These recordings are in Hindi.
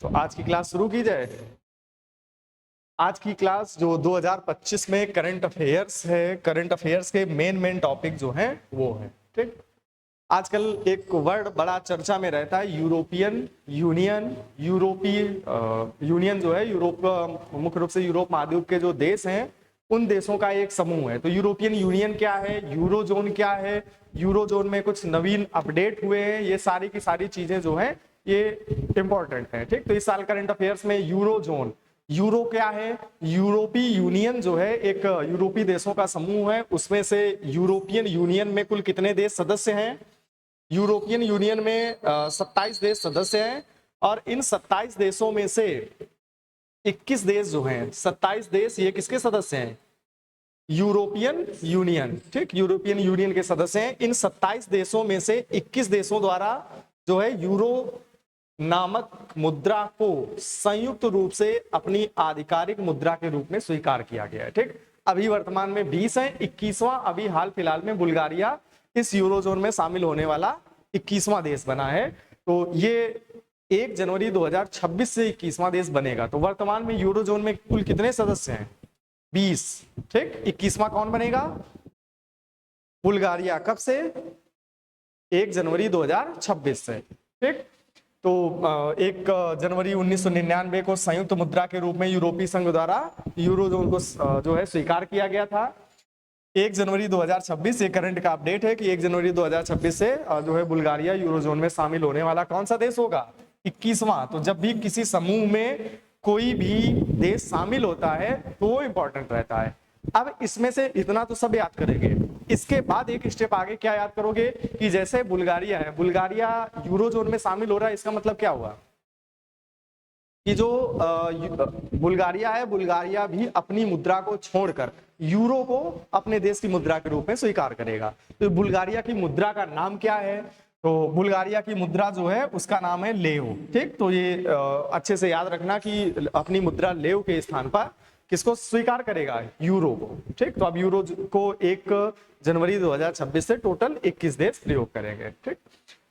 तो आज की क्लास शुरू की जाए। आज की क्लास जो 2025 में करंट अफेयर्स है, करंट अफेयर्स के मेन टॉपिक जो हैं वो है। ठीक, आजकल एक वर्ड बड़ा चर्चा में रहता है, यूरोपियन यूनियन। यूरोपीय यूनियन जो है, यूरोप मुख्य रूप से यूरोप महाद्वीप के जो देश हैं उन देशों का एक समूह है। तो यूरोपियन यूनियन क्या है, यूरोजोन क्या है, यूरोजोन में कुछ नवीन अपडेट हुए हैं, ये सारी की सारी चीजें जो हैं ये इंपॉर्टेंट है। ठीक, तो इस साल करंट अफेयर्स में यूरोजोन, यूरो क्या है, यूरोपीय यूनियन जो है एक यूरोपीय देशों का समूह है। उसमें से यूरोपियन यूनियन में कुल कितने देश सदस्य हैं? यूरोपियन यूनियन में 27 देश सदस्य हैं और इन 27 देशों में से 21 देश जो हैं, 27 देश ये किसके सदस्य हैं? European union. ठीक, यूरोपियन यूनियन के सदस्य हैं। इन 27 देशों में से 21 देशों द्वारा जो है यूरो नामक मुद्रा को संयुक्त रूप से अपनी आधिकारिक मुद्रा के रूप में स्वीकार किया गया है। ठीक, अभी वर्तमान में 20 है, 21वां अभी हाल फिलहाल में बुल्गारिया इस यूरोजोन में शामिल होने वाला 21वां देश बना है। तो ये 1 जनवरी 2026 से 21वां देश बनेगा। तो वर्तमान में यूरोजोन में कुल कितने सदस्य हैं? 20। ठीक, 21वां कौन बनेगा? बुल्गारिया। कब से? 1 जनवरी 2026 से। ठीक, तो 1 जनवरी 1999 को संयुक्त मुद्रा के रूप में यूरोपीय संघ द्वारा यूरोजोन को जो है स्वीकार किया गया था। 1 जनवरी 2026 ये करंट का अपडेट है कि 1 जनवरी 2026 से जो है बुल्गारिया यूरोजोन में शामिल होने वाला कौन सा देश होगा? 21वां। तो जब भी किसी समूह में कोई भी देश शामिल होता है तो वो इंपॉर्टेंट रहता है। अब इसमें से इतना तो सब याद करेंगे, इसके बाद एक स्टेप आगे क्या याद करोगे कि जैसे बुल्गारिया है, बुल्गारिया यूरोजोन में शामिल हो रहा है, इसका मतलब क्या हुआ कि जो बुल्गारिया है, बुल्गारिया भी अपनी मुद्रा को छोड़कर यूरो को अपने देश की मुद्रा के रूप में स्वीकार करेगा। तो बुल्गारिया की मुद्रा का नाम क्या है? तो बुल्गारिया की मुद्रा जो है उसका नाम है लेव। ठीक, तो ये अच्छे से याद रखना कि अपनी मुद्रा लेव के स्थान पर किसको स्वीकार करेगा? यूरो को। ठीक, तो अब यूरो को 1 जनवरी 2026 से टोटल 21 देश प्रयोग करेंगे। ठीक,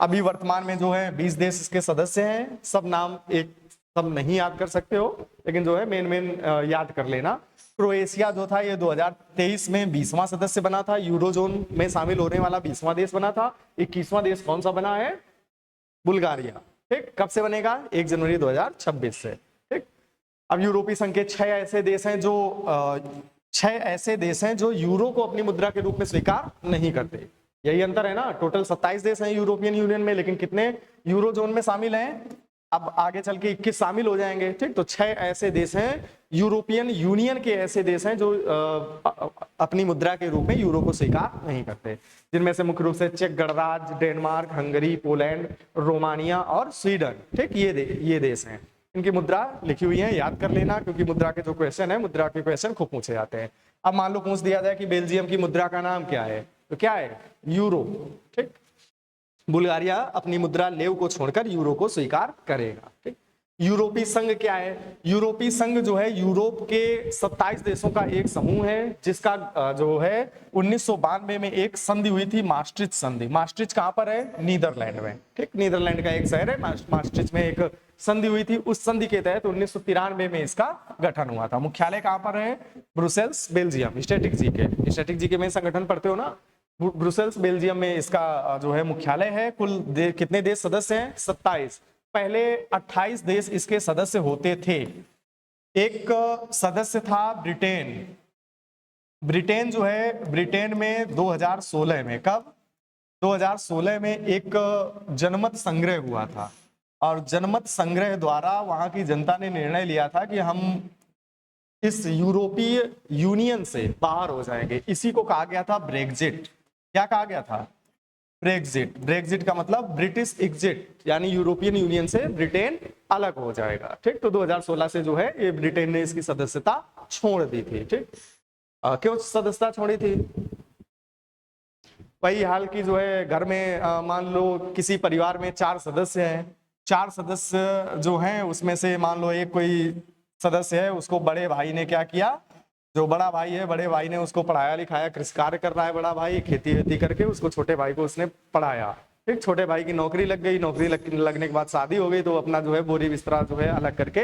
अभी वर्तमान में जो है 20 देश इसके सदस्य हैं। सब नाम एक सब नहीं याद कर सकते हो, लेकिन जो है मेन याद कर लेना। क्रोएशिया जो था ये 2023 में 20वां सदस्य बना था, यूरोजोन में शामिल होने वाला 20वां देश बना था। 21वां देश कौन सा बना है? बुल्गारिया। ठीक, कब से बनेगा? 1 जनवरी 2026 से। ठीक, अब यूरोपीय संघ के 6 ऐसे देश हैं जो 6 ऐसे देश हैं जो यूरो को अपनी मुद्रा के रूप में स्वीकार नहीं करते। यही अंतर है ना, टोटल 27 देश हैं यूरोपियन यूनियन में, लेकिन कितने यूरोजोन में शामिल हैं? अब आगे चल के 21 शामिल हो जाएंगे। ठीक, तो 6 ऐसे देश हैं यूरोपियन यूनियन के, ऐसे देश हैं जो अपनी मुद्रा के रूप में यूरो को स्वीकार नहीं करते, जिनमें से मुख्य रूप से चेक गणराज्य, डेनमार्क, हंगरी, पोलैंड, रोमानिया और स्वीडन। ठीक, ये देश हैं। इनकी मुद्रा लिखी हुई है, याद कर लेना, क्योंकि मुद्रा के जो क्वेश्चन है, मुद्रा के क्वेश्चन खूब पूछे जाते हैं। अब मान लो पूछ दिया जाए कि बेल्जियम की मुद्रा का नाम क्या है, तो क्या है? यूरो। ठीक, बुल्गारिया अपनी मुद्रा लेव को छोड़कर यूरो को स्वीकार करेगा। ठीक, यूरोपीय संघ क्या है? यूरोपीय संघ जो है यूरोप के 27 देशों का एक समूह है, जिसका जो है 1992 में एक संधि हुई थी, मास्ट्रिच संधि। मास्ट्रिच कहां पर है? नीदरलैंड में। ठीक, नीदरलैंड का एक शहर है मास्ट्रिच में एक संधि हुई थी। उस संधि के तहत 1993 में इसका गठन हुआ था। मुख्यालय कहां पर है? Brussels, Belgium. स्टैटिक जीके में संगठन पढ़ते हो ना, ब्रुसेल्स बेल्जियम में इसका जो है मुख्यालय है। कुल कितने देश सदस्य हैं? 27। पहले 28 देश इसके सदस्य होते थे। एक सदस्य था ब्रिटेन। ब्रिटेन जो है, ब्रिटेन में 2016 में, कब? 2016 में एक जनमत संग्रह हुआ था, और जनमत संग्रह द्वारा वहां की जनता ने निर्णय लिया था कि हम इस यूरोपीय यूनियन से बाहर हो जाएंगे। इसी को कहा गया था ब्रेग्जिट। क्या कहा गया था? ब्रेग्जिट। ब्रेग्जिट का मतलब ब्रिटिश एग्जिट, यानी यूरोपियन यूनियन से ब्रिटेन अलग हो जाएगा। ठीक, तो 2016 से जो है ये ब्रिटेन ने इसकी सदस्यता छोड़ दी थी। ठीक, क्यों सदस्यता छोड़ी थी? वही हाल की जो है, घर में मान लो किसी परिवार में 4 सदस्य हैं, 4 सदस्य जो हैं उसमें से मान लो एक कोई सदस्य है, उसको बड़े भाई ने क्या किया जो बड़ा भाई है, बड़े भाई ने उसको पढ़ाया लिखाया, कृषि कार्य कर रहा है बड़ा भाई, खेती वेती करके उसको छोटे भाई को उसने पढ़ाया। फिर छोटे भाई की नौकरी लग गई, नौकरी लगने के बाद शादी हो गई, तो अपना जो है बोरी बिस्तरा जो है अलग करके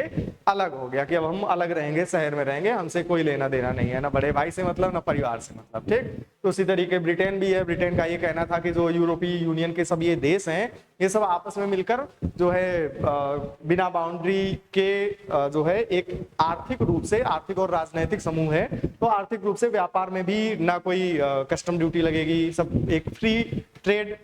अलग हो गया कि अब हम अलग रहेंगे, शहर में रहेंगे, हमसे कोई लेना देना नहीं है, ना बड़े भाई से मतलब ना परिवार से मतलब। ठीक, तो उसी तरीके ब्रिटेन भी है। ब्रिटेन का ये कहना था कि जो यूरोपीय यूनियन के सब ये देश हैं, ये सब आपस में मिलकर जो है बिना बाउंड्री के जो है एक आर्थिक रूप से, आर्थिक और राजनैतिक समूह है, तो आर्थिक रूप से व्यापार में भी ना कोई कस्टम ड्यूटी लगेगी, सब एक फ्री ट्रेड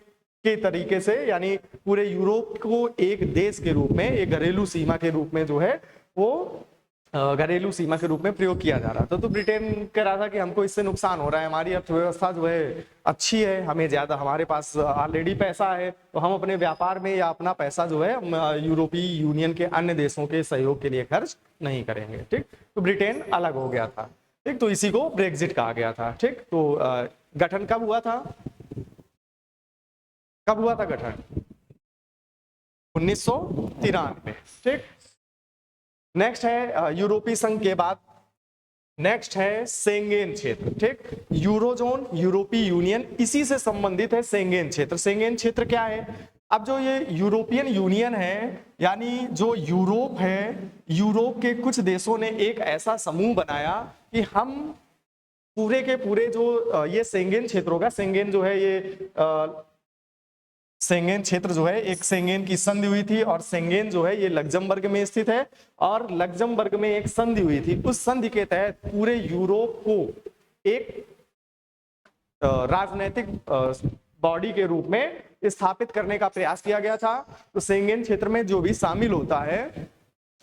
के तरीके से, यानी पूरे यूरोप को एक देश के रूप में, एक घरेलू सीमा के रूप में जो है वो घरेलू सीमा के रूप में प्रयोग किया जा रहा था। तो ब्रिटेन कह रहा था कि हमको इससे नुकसान हो रहा है, हमारी अर्थव्यवस्था जो है अच्छी है, हमें ज्यादा, हमारे पास ऑलरेडी पैसा है, तो हम अपने व्यापार में या अपना पैसा जो है यूरोपीय यूनियन के अन्य देशों के सहयोग के लिए खर्च नहीं करेंगे। ठीक, तो ब्रिटेन अलग हो गया था। ठीक, तो इसी को ब्रेक्जिट कहा गया था। ठीक, तो गठन कब हुआ था? कब हुआ था गठन? 1993। ठीक, नेक्स्ट है यूरोपीय संघ के बाद नेक्स्ट है शेंगेन क्षेत्र। ठीक, यूरोजोन, यूरोपीय यूनियन, इसी से संबंधित है शेंगेन क्षेत्र। शेंगेन क्षेत्र क्या है? अब जो ये यूरोपियन यूनियन है, यानी जो यूरोप है, यूरोप के कुछ देशों ने एक ऐसा समूह बनाया कि हम पूरे के पूरे जो ये शेंगेन क्षेत्र होगा, शेंगेन जो है ये शेंगेन क्षेत्र जो है, एक शेंगेन की संधि हुई थी, और शेंगेन जो है ये लग्जमबर्ग में स्थित है, और लग्जमबर्ग में एक संधि हुई थी। उस संधि के तहत पूरे यूरोप को एक राजनीतिक बॉडी के रूप में स्थापित करने का प्रयास किया गया था। तो शेंगेन क्षेत्र में जो भी शामिल होता है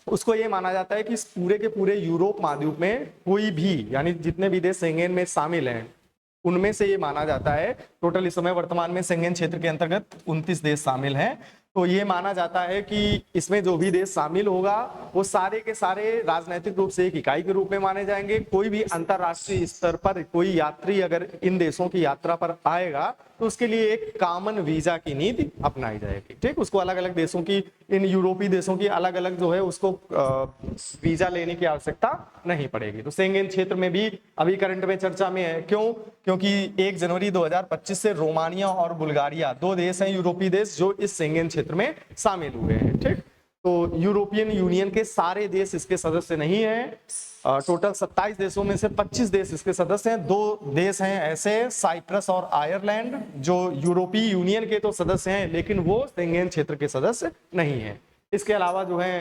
उसको ये माना जाता है कि इस पूरे के पूरे यूरोप महाद्वीप में कोई भी, यानी जितने भी देश शेंगेन में शामिल हैं, उनमें से ये माना जाता है, टोटल इस समय वर्तमान में शेंगेन क्षेत्र के अंतर्गत 29 देश शामिल हैं, तो ये माना जाता है कि इसमें जो भी देश शामिल होगा वो सारे के सारे राजनीतिक रूप से एक इकाई के रूप में माने जाएंगे। कोई भी अंतरराष्ट्रीय स्तर पर कोई यात्री अगर इन देशों की यात्रा पर आएगा तो उसके लिए एक कॉमन वीजा की नीति अपनाई जाएगी। ठीक, उसको अलग अलग देशों की, इन यूरोपीय देशों की अलग अलग जो है उसको वीजा लेने की आवश्यकता नहीं पड़ेगी। तो शेंगेन क्षेत्र में भी अभी करंट में चर्चा में है। क्यों? क्योंकि 1 जनवरी 2025 से रोमानिया और बुल्गारिया, 2 देश हैं यूरोपीय देश जो इस शेंगेन क्षेत्र में शामिल हुए हैं। ठीक, तो यूरोपियन यूनियन के सारे देश इसके सदस्य नहीं हैं। टोटल 27 देशों में से 25 देश इसके सदस्य हैं। 2 देश हैं ऐसे, साइप्रस और आयरलैंड, जो यूरोपीय यूनियन के तो सदस्य हैं लेकिन वो शेंगेन क्षेत्र के सदस्य नहीं है। इसके अलावा जो है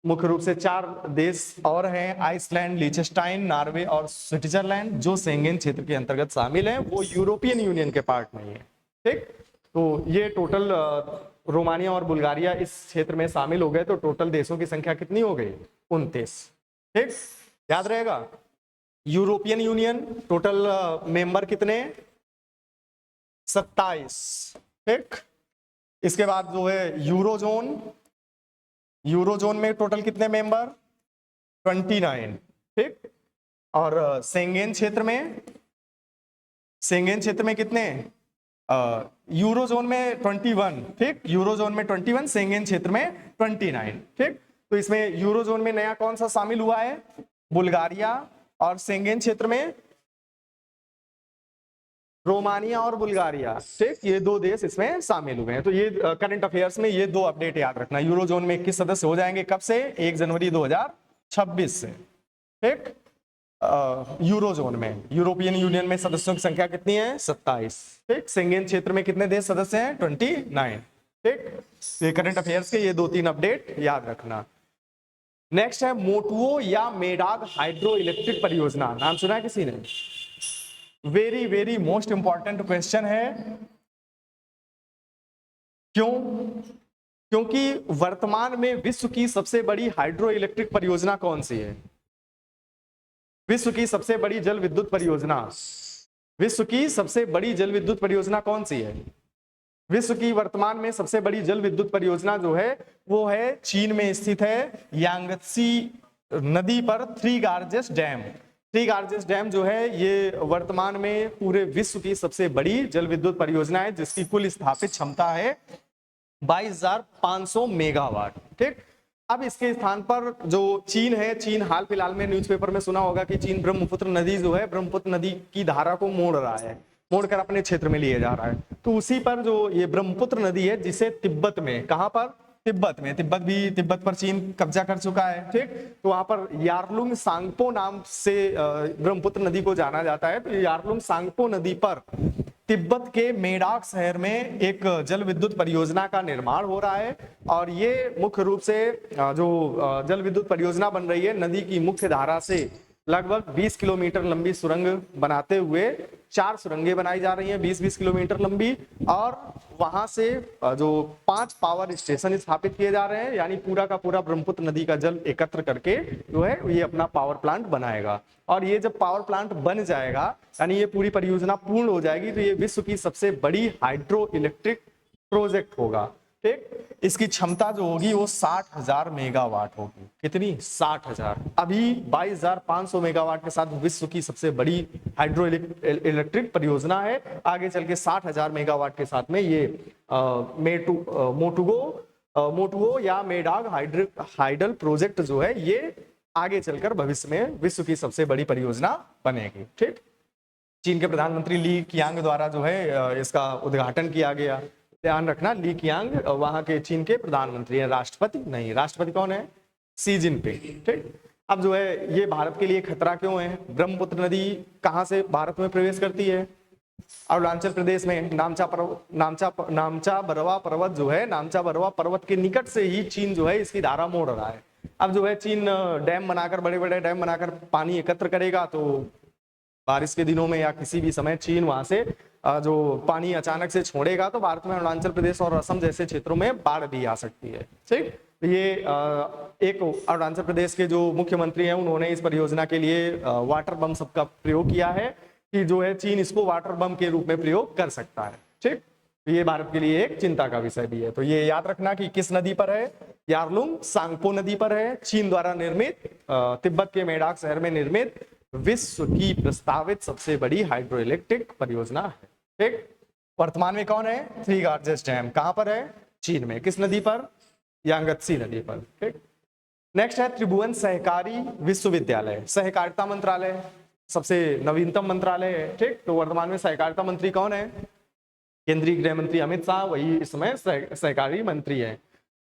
मुख्य रूप से 4 देश और हैं, आइसलैंड, लिechtenstein, नॉर्वे और स्विट्जरलैंड, जो शेंगेन क्षेत्र के अंतर्गत शामिल हैं, वो यूरोपियन यूनियन के पार्ट नहीं है। ठीक, तो ये टोटल रोमानिया और बुल्गारिया इस क्षेत्र में शामिल हो गए, तो टोटल देशों की संख्या कितनी हो गई? 29। ठीक, याद रहेगा। यूरोपियन यूनियन टोटल मेंबर कितने? 27। ठीक, इसके बाद जो है यूरोजोन, यूरोजोन में टोटल कितने मेंबर? 29। ठीक, और शेंगेन क्षेत्र में, शेंगेन क्षेत्र में कितने? यूरोजोन में 21। ठीक, यूरोजोन में 21, शेंगेन क्षेत्र में 29। ठीक, तो इसमें यूरोजोन में नया कौन सा शामिल हुआ है? बुल्गारिया, और शेंगेन क्षेत्र में रोमानिया और बुल्गारिया। ठीक, ये 2 देश इसमें शामिल हुए हैं। तो ये करंट अफेयर्स में ये 2 अपडेट याद रखना। यूरोजोन में 21 सदस्य हो जाएंगे, कब से? 1 जनवरी 2026 से। ठीक, यूरोजोन में, यूरोपियन यूनियन में सदस्यों की संख्या कितनी है? 27। ठीक, शेंगेन क्षेत्र में कितने देश सदस्य हैं? 29। ठीक, ये करंट अफेयर्स के ये 2-3 अपडेट याद रखना। नेक्स्ट है मोटुओ या मेडाग हाइड्रो इलेक्ट्रिक परियोजना, नाम सुना है किसी ने? Very very most important question है। क्यों? क्योंकि वर्तमान में विश्व की सबसे बड़ी हाइड्रो इलेक्ट्रिक परियोजना कौन सी है? विश्व की सबसे बड़ी जल विद्युत परियोजना, विश्व की सबसे बड़ी जल विद्युत परियोजना कौन सी है? विश्व की वर्तमान में सबसे बड़ी जल विद्युत परियोजना जो है वो है चीन में स्थित है, यांगत्सी नदी पर 3 गार्जेस डैम। 3 गार्जेस डैम जो है ये वर्तमान में पूरे विश्व की सबसे बड़ी जल विद्युत परियोजना है, जिसकी कुल स्थापित क्षमता है 22,500 मेगावाट। ठीक, अब इसके स्थान पर जो चीन है, चीन हाल फिलहाल में न्यूज़पेपर में सुना होगा कि चीन ब्रह्मपुत्र नदी जो है, ब्रह्मपुत्र नदी की धारा को मोड़ रहा है, मोड़कर अपने क्षेत्र में लिए जा रहा है। तो उसी पर जो ये ब्रह्मपुत्र नदी है, जिसे तिब्बत में, कहां पर, तिब्बत में, तिब्बत पर चीन कब्जा कर चुका है, ठीक। तो वहां पर यारलुंग सांगपो नाम से ब्रह्मपुत्र नदी को जाना जाता है। तो यारलुंग सांगपो नदी पर तिब्बत के मेडाक शहर में एक जल विद्युत परियोजना का निर्माण हो रहा है। और ये मुख्य रूप से जो जल विद्युत परियोजना बन रही है, नदी की मुख्य धारा से लगभग 20 किलोमीटर लंबी सुरंग बनाते हुए 4 सुरंगें बनाई जा रही हैं, 20-20 किलोमीटर लंबी। और वहां से जो 5 पावर स्टेशन स्थापित किए जा रहे हैं, यानी पूरा का पूरा ब्रह्मपुत्र नदी का जल एकत्र करके जो है ये अपना पावर प्लांट बनाएगा। और ये जब पावर प्लांट बन जाएगा, यानी ये पूरी परियोजना पूर्ण हो जाएगी, तो ये विश्व की सबसे बड़ी हाइड्रो इलेक्ट्रिक प्रोजेक्ट होगा, ठीक। इसकी क्षमता जो होगी वो 60,000 मेगावाट होगी। कितनी? 60,000। अभी 22,500 मेगावाट के साथ विश्व की सबसे बड़ी हाइड्रो इलेक्ट्रिक परियोजना है। आगे चल के 60,000 मेगावाट के साथ में ये मोटुगो या मेडाग हाइडल प्रोजेक्ट जो है, ये आगे चलकर भविष्य में विश्व की सबसे बड़ी परियोजना बनेगी, ठीक। चीन के प्रधानमंत्री ली कियांग द्वारा जो है इसका उद्घाटन किया गया। ध्यान रखना, ली कियांग वहां के चीन के प्रधानमंत्री हैं, राष्ट्रपति नहीं। राष्ट्रपति कौन है? सी जिनपिंग, ठीक। अब जो है ये भारत के लिए खतरा क्यों है? ब्रह्मपुत्र नदी कहां से भारत में प्रवेश करती है? अरुणाचल प्रदेश में नामचा बरवा पर्वत जो है, नामचा बरवा पर्वत के निकट से ही चीन जो है इसकी धारा मोड़ रहा है। अब जो है चीन डैम बनाकर, बड़े बड़े डैम बनाकर पानी एकत्र करेगा, तो बारिश के दिनों में या किसी भी समय चीन वहां से जो पानी अचानक से छोड़ेगा, तो भारत में अरुणाचल प्रदेश और असम जैसे क्षेत्रों में बाढ़ भी आ सकती है, ठीक। ये एक अरुणाचल प्रदेश के जो मुख्यमंत्री हैं, उन्होंने इस परियोजना के लिए वाटर बम सबका प्रयोग किया है कि जो है चीन इसको वाटर बम के रूप में प्रयोग कर सकता है, ठीक। ये भारत के लिए एक चिंता का विषय भी है। तो ये याद रखना कि किस नदी पर है? यारलुंग सांगपो नदी पर है, चीन द्वारा निर्मित, तिब्बत के मेडाक शहर में निर्मित विश्व की प्रस्तावित सबसे बड़ी हाइड्रो इलेक्ट्रिक परियोजना है, ठीक। वर्तमान में कौन है? 3 गार्जेस डैम कहां पर है? चीन में। किस नदी पर? यांगत्सी नदी पर, ठीक। नेक्स्ट है त्रिभुवन सहकारी विश्वविद्यालय, सहकारिता मंत्रालय सबसे नवीनतम मंत्रालय है, ठीक। तो वर्तमान में सहकारिता मंत्री कौन है? केंद्रीय गृह मंत्री अमित शाह, वही इस समय सहकारी मंत्री है।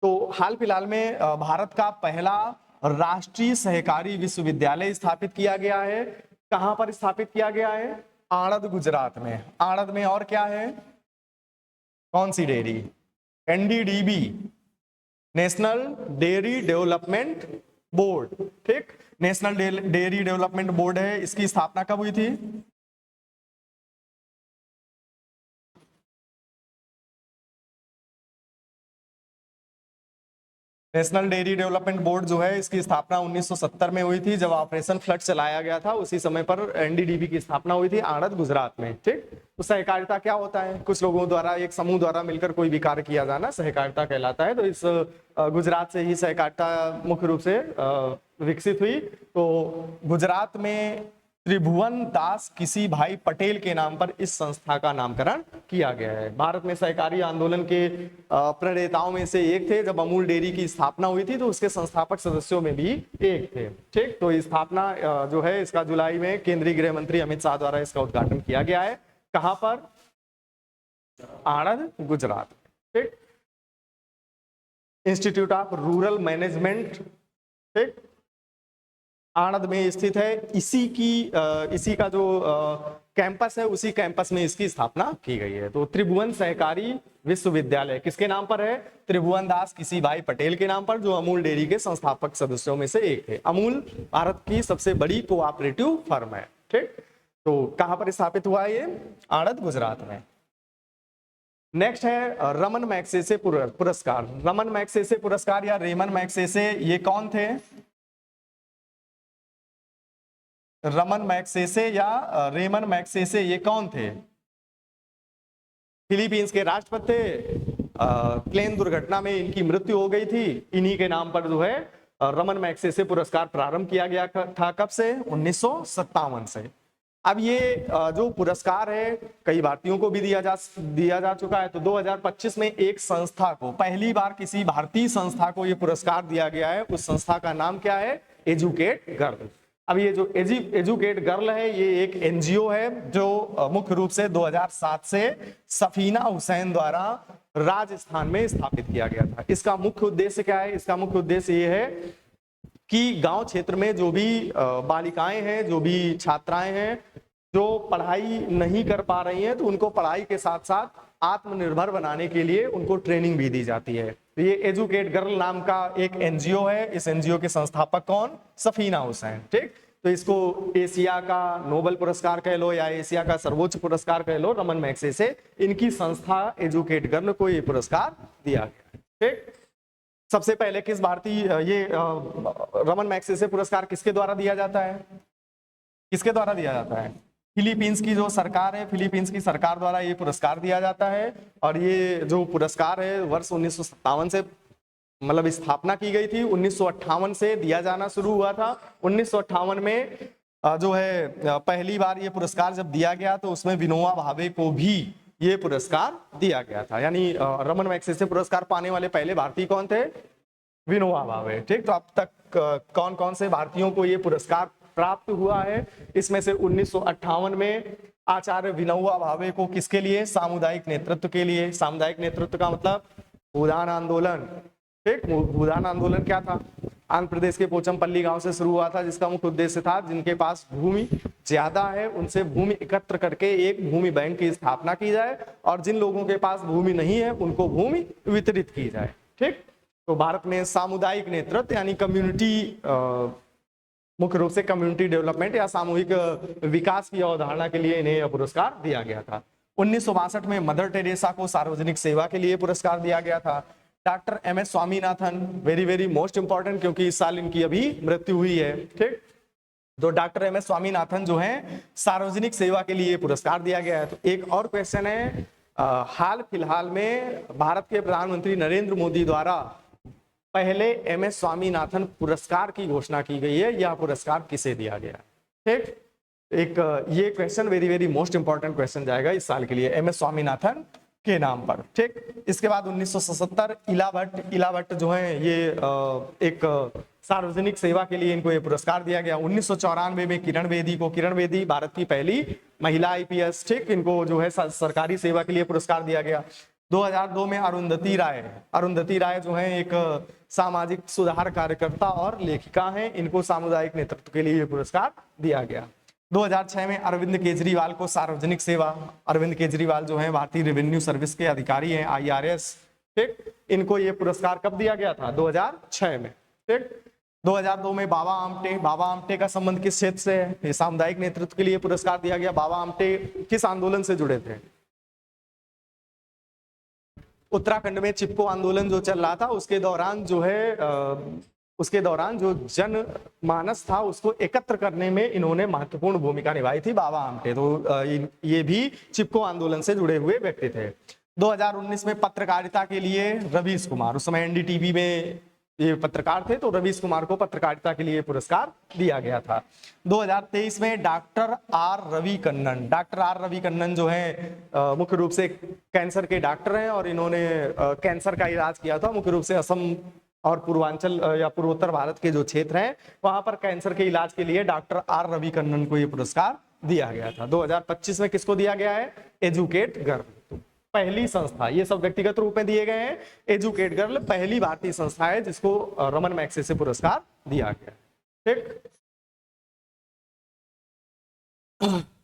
तो हाल फिलहाल में भारत का पहला राष्ट्रीय सहकारी विश्वविद्यालय स्थापित किया गया है। कहां पर स्थापित किया गया है? आणद, गुजरात में। आणद में और क्या है? कौन सी dairy? NDDB, national dairy development board, ठीक। नेशनल डेयरी डेवलपमेंट बोर्ड है। इसकी स्थापना कब हुई थी? नेशनल डेयरी डेवलपमेंट बोर्ड जो है, इसकी स्थापना 1970 में हुई थी, जब ऑपरेशन फ्लड चलाया गया था। उसी समय पर एनडीडीबी की स्थापना हुई थी आणद, गुजरात में, ठीक। तो सहकारिता क्या होता है? कुछ लोगों द्वारा, एक समूह द्वारा मिलकर कोई भी कार्य किया जाना सहकारिता कहलाता है। तो इस गुजरात से ही सहकारिता मुख्य रूप से विकसित हुई। तो गुजरात में त्रिभुवन दास किसी भाई पटेल के नाम पर इस संस्था का नामकरण किया गया है। भारत में सहकारी आंदोलन के प्रणेताओं में से एक थे। जब अमूल डेयरी की स्थापना हुई थी, तो उसके संस्थापक सदस्यों में भी एक थे, ठीक। तो स्थापना जो है इसका जुलाई में केंद्रीय गृह मंत्री अमित शाह द्वारा इसका उद्घाटन किया गया है। कहां पर? आणद, गुजरात, ठीक। इंस्टीट्यूट ऑफ रूरल मैनेजमेंट, ठीक, आणद में स्थित है। इसी का जो कैंपस है, उसी कैंपस में इसकी स्थापना की गई है। तो त्रिभुवन सहकारी विश्वविद्यालय किसके नाम पर है? त्रिभुवन दास किसी भाई पटेल के नाम पर, जो अमूल डेयरी के संस्थापक सदस्यों में से एक थे। अमूल भारत की सबसे बड़ी कोऑपरेटिव फर्म है, ठीक। तो कहां पर स्थापित हुआ है ये? आणद, गुजरात में। नेक्स्ट है रमन मैग्सेसे पुरस्कार। रमन मैग्सेसे पुरस्कार या रेमन मैग्सेसे, ये कौन थे? रमन मैग्सेसे या रेमन मैग्सेसे, ये कौन थे? फिलीपींस के राष्ट्रपति थे। प्लेन दुर्घटना में इनकी मृत्यु हो गई थी। इन्हीं के नाम पर जो है रमन मैग्सेसे पुरस्कार प्रारंभ किया गया था। कब से? 1957 से। अब ये जो पुरस्कार है कई भारतीयों को भी दिया जा चुका है। तो 2025 में एक संस्था को, पहली बार किसी भारतीय संस्था को ये पुरस्कार दिया गया है। उस संस्था का नाम क्या है? Educate girl. अब ये जो एजुकेट गर्ल है, ये एक एनजीओ है जो मुख्य रूप से 2007 से सफीना हुसैन द्वारा राजस्थान में स्थापित किया गया था। इसका मुख्य उद्देश्य क्या है? इसका मुख्य उद्देश्य ये है कि गांव क्षेत्र में जो भी बालिकाएं हैं, जो भी छात्राएं हैं, जो पढ़ाई नहीं कर पा रही हैं, तो उनको पढ़ाई के साथ साथ आत्मनिर्भर बनाने के लिए उनको ट्रेनिंग भी दी जाती है। तो ये एजुकेट गर्ल नाम का एक एनजीओ है। इस एनजीओ के संस्थापक कौन? सफीना हुसैन। ठीक, तो इसको एशिया का नोबेल पुरस्कार कह लो या एशिया का सर्वोच्च पुरस्कार कह लो, रमन मैग्सेसे, इनकी संस्था एजुकेट गर्ल को ये पुरस्कार दिया गया। ठीक, सबसे पहले किस भारतीय ये रमन मैग्सेसे पुरस्कार किसके द्वारा दिया जाता है? किसके द्वारा दिया जाता है? फिलीपींस की जो सरकार है, फिलीपींस की सरकार द्वारा ये पुरस्कार दिया जाता है। और ये जो पुरस्कार है वर्ष 1957 से मतलब स्थापना की गई थी। 1958 से दिया जाना शुरू हुआ था। 1958 में जो है पहली बार ये पुरस्कार जब दिया गया तो उसमें विनोबा भावे को भी ये पुरस्कार दिया गया था। यानी रमन मैग्सेसे पुरस्कार पाने वाले पहले भारतीय कौन थे? विनोबा भावे। ठीक, तो अब तक कौन कौन से भारतीयों को ये पुरस्कार प्राप्त हुआ है? इसमें से 1958 में आचार्य विनोबा भावे को किसके लिए? सामुदायिक नेतृत्व के लिए। सामुदायिक नेतृत्व का मतलब भूदान आंदोलन। ठीक, भूदान आंदोलन क्या था? आंध्र प्रदेश के पोचमपल्ली गांव से शुरू हुआ था, जिसका मुख्य उद्देश्य था जिनके पास भूमि ज्यादा है उनसे भूमि एकत्र करके एक भूमि बैंक की स्थापना की जाए, और जिन लोगों के पास भूमि नहीं है उनको भूमि वितरित की जाए। ठीक, तो भारत में सामुदायिक नेतृत्व यानी कम्युनिटी, मुख्य रूप से कम्युनिटी डेवलपमेंट या सामूहिक विकास की अवधारणा के लिए इन्हें यह पुरस्कार दिया गया था। 1962 में मदर टेरेसा को सार्वजनिक सेवा के लिए पुरस्कार दिया गया था। Doctor MS Swaminathan, very very most important, क्योंकि इस साल इनकी अभी मृत्यु हुई है। ठीक, तो डॉक्टर MS स्वामीनाथन जो हैं सार्वजनिक सेवा के लिए पुरस्कार दिया गया है। तो एक और क्वेश्चन है, हाल फिलहाल में भारत के प्रधानमंत्री नरेंद्र मोदी द्वारा पहले MS स्वामीनाथन पुरस्कार की घोषणा की गई है, यह पुरस्कार किसे दिया गया? ठीक, एक ये question very very most important question जाएगा इस साल के लिए, MS स्वामीनाथन के नाम पर। ठीक, इसके बाद 1977 इला भट्ट जो है ये एक सार्वजनिक सेवा के लिए इनको ये पुरस्कार दिया गया। 1994 में किरण बेदी भारत की पहली महिला IPS, ठीक, इनको जो है सरकारी सेवा के लिए पुरस्कार दिया गया। 2002 में अरुंधति राय जो है एक सामाजिक सुधार कार्यकर्ता और लेखिका हैं, इनको सामुदायिक नेतृत्व के लिए ये पुरस्कार दिया गया। 2006 में अरविंद केजरीवाल को सार्वजनिक सेवा, अरविंद केजरीवाल जो है भारतीय रेवेन्यू सर्विस के अधिकारी हैं, IRS, ठीक, इनको ये पुरस्कार कब दिया गया था? 2006 में। ठीक, 2002 में बाबा आमटे का संबंध किस क्षेत्र से है? ये सामुदायिक नेतृत्व के लिए पुरस्कार दिया गया। बाबा आमटे किस आंदोलन से जुड़े थे? उत्तराखंड में चिपको आंदोलन जो चल रहा था उसके दौरान जो है उसके दौरान जो जनमानस था उसको एकत्र करने में इन्होंने महत्वपूर्ण भूमिका निभाई थी बाबा आमटे। तो ये भी चिपको आंदोलन से जुड़े हुए व्यक्ति थे। 2019 में पत्रकारिता के लिए रवीश कुमार, उस समय NDTV में ये पत्रकार थे, तो रवीश कुमार को पत्रकारिता के लिए पुरस्कार दिया गया था। 2023 में डॉक्टर आर रवि कन्नन जो है मुख्य रूप से कैंसर के डॉक्टर हैं और इन्होंने कैंसर का इलाज किया था। मुख्य रूप से असम और पूर्वांचल या पूर्वोत्तर भारत के जो क्षेत्र हैं वहां पर कैंसर के इलाज के लिए डॉक्टर आर रवि कन्नन को ये पुरस्कार दिया गया था। 2025 में किसको दिया गया है? एजुकेट गर्ल, पहली संस्था, ये सब व्यक्तिगत रूप में दिए गए हैं। एजुकेट गर्ल पहली भारतीय संस्था है जिसको रमन मैग्सेसे पुरस्कार दिया गया। ठीक,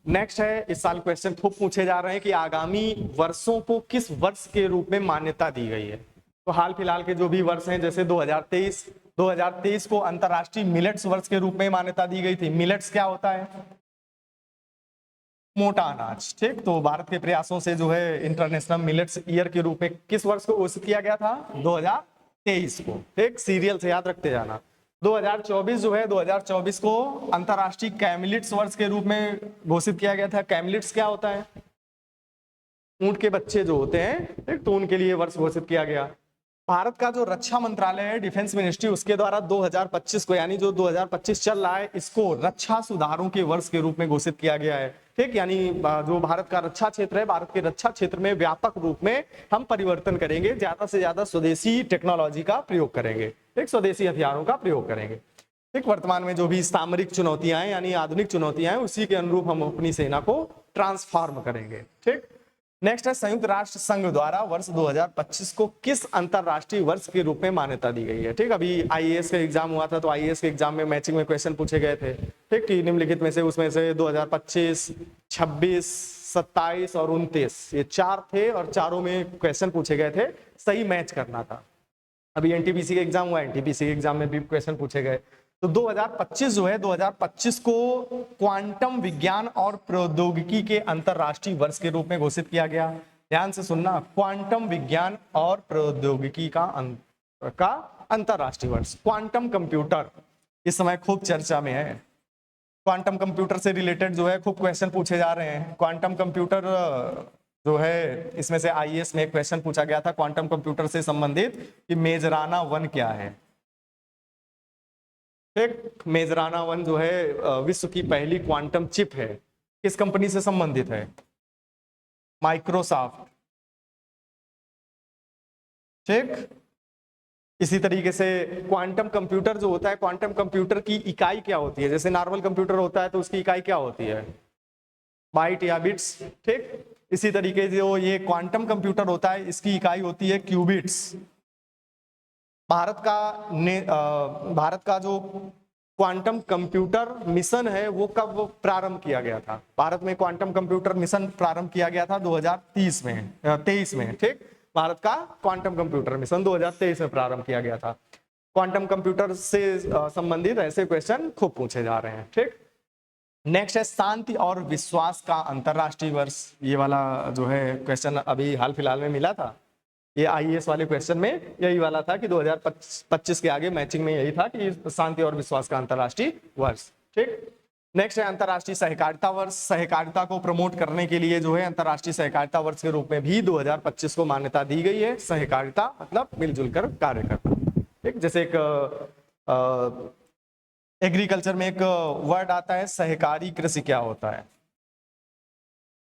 नेक्स्ट है, इस साल क्वेश्चन खूब पूछे जा रहे हैं कि आगामी वर्षों को किस वर्ष के रूप में मान्यता दी गई है। तो हाल फिलहाल के जो भी वर्ष हैं जैसे 2023 को अंतरराष्ट्रीय मिलेट्स वर्ष के रूप में मान्यता दी गई थी। मिलेट्स क्या होता है? मोटा अनाज। ठीक, तो भारत के प्रयासों से जो है इंटरनेशनल मिलेट्स ईयर के रूप में किस वर्ष को घोषित किया गया था? 2023 को। ठीक, सीरियल से याद रखते जाना। 2024 जो है 2024 को अंतरराष्ट्रीय कैमिलिट्स वर्ष के रूप में घोषित किया गया था। कैमिलिट्स क्या होता है? ऊंट के बच्चे जो होते हैं, ठीक, तो उनके लिए वर्ष घोषित किया गया। भारत का जो रक्षा मंत्रालय है, डिफेंस मिनिस्ट्री, उसके द्वारा 2025 को, यानी जो 2025 चल रहा है, इसको रक्षा सुधारों के वर्ष के रूप में घोषित किया गया है। ठीक, यानी जो भारत का रक्षा क्षेत्र है, भारत के रक्षा क्षेत्र में व्यापक रूप में हम परिवर्तन करेंगे, ज्यादा से ज्यादा स्वदेशी टेक्नोलॉजी का प्रयोग करेंगे, ठीक, स्वदेशी हथियारों का प्रयोग करेंगे। ठीक, वर्तमान में जो भी सामरिक चुनौतियां हैं, यानी आधुनिक चुनौतियां हैं, उसी के अनुरूप हम अपनी सेना को ट्रांसफॉर्म करेंगे। ठीक, नेक्स्ट है, संयुक्त राष्ट्र संघ द्वारा वर्ष 2025 को किस अंतरराष्ट्रीय वर्ष के रूप में मान्यता दी गई है। ठीक, अभी आईएएस का एग्जाम हुआ था, तो आईएएस के एग्जाम में मैचिंग में क्वेश्चन पूछे गए थे। ठीक, कि निम्नलिखित में से, उसमें से 2025, 26, 27 और 29, ये 4 थे और चारों में क्वेश्चन पूछे गए थे, सही मैच करना था। अभी एनटीपीसी का एग्जाम हुआ, एनटीपीसी के एग्जाम में भी क्वेश्चन पूछे गए। तो 2025 जो है, 2025 को क्वांटम विज्ञान और प्रौद्योगिकी के अंतरराष्ट्रीय वर्ष के रूप में घोषित किया गया। ध्यान से सुनना, क्वांटम विज्ञान और प्रौद्योगिकी का अंतरराष्ट्रीय वर्ष। क्वांटम कंप्यूटर इस समय खूब चर्चा में है। क्वांटम कंप्यूटर से रिलेटेड जो है खूब क्वेश्चन पूछे जा रहे हैं। क्वांटम कंप्यूटर जो है, इसमें से आईएएस में एक क्वेश्चन पूछा गया था क्वांटम कंप्यूटर से संबंधित कि मेजराना 1 क्या है। एक मेजराना 1 जो है विश्व की पहली क्वांटम चिप है, किस कंपनी से संबंधित है? माइक्रोसॉफ्ट। ठीक, इसी तरीके से क्वांटम कंप्यूटर जो होता है, क्वांटम कंप्यूटर की इकाई क्या होती है? जैसे नॉर्मल कंप्यूटर होता है तो उसकी इकाई क्या होती है? बाइट या बिट्स। ठीक, इसी तरीके से जो ये क्वांटम कंप्यूटर होता है, इसकी इकाई होती है क्यूबिट्स। भारत का जो क्वांटम कंप्यूटर मिशन है, वो कब प्रारंभ किया गया था? भारत में क्वांटम कंप्यूटर मिशन प्रारंभ किया गया था 2023 में। ठीक, भारत का क्वांटम कंप्यूटर मिशन 2023 में प्रारंभ किया गया था। क्वांटम कंप्यूटर से संबंधित ऐसे क्वेश्चन खूब पूछे जा रहे हैं। ठीक, नेक्स्ट है, शांति और विश्वास का अंतरराष्ट्रीय वर्ष। ये वाला जो है क्वेश्चन अभी हाल फिलहाल में मिला था। ये आईएएस वाले क्वेश्चन में यही वाला था कि 2025 के आगे मैचिंग में यही था कि शांति और विश्वास का अंतरराष्ट्रीय वर्ष। ठीक, नेक्स्ट है अंतरराष्ट्रीय सहकारिता वर्ष। सहकारिता को प्रमोट करने के लिए जो है अंतरराष्ट्रीय सहकारिता वर्ष के रूप में भी 2025 को मान्यता दी गई है। सहकारिता मतलब मिलजुल कर कार्य करना। ठीक, जैसे एक एग्रीकल्चर में एक वर्ड आता है सहकारी कृषि, क्या होता है?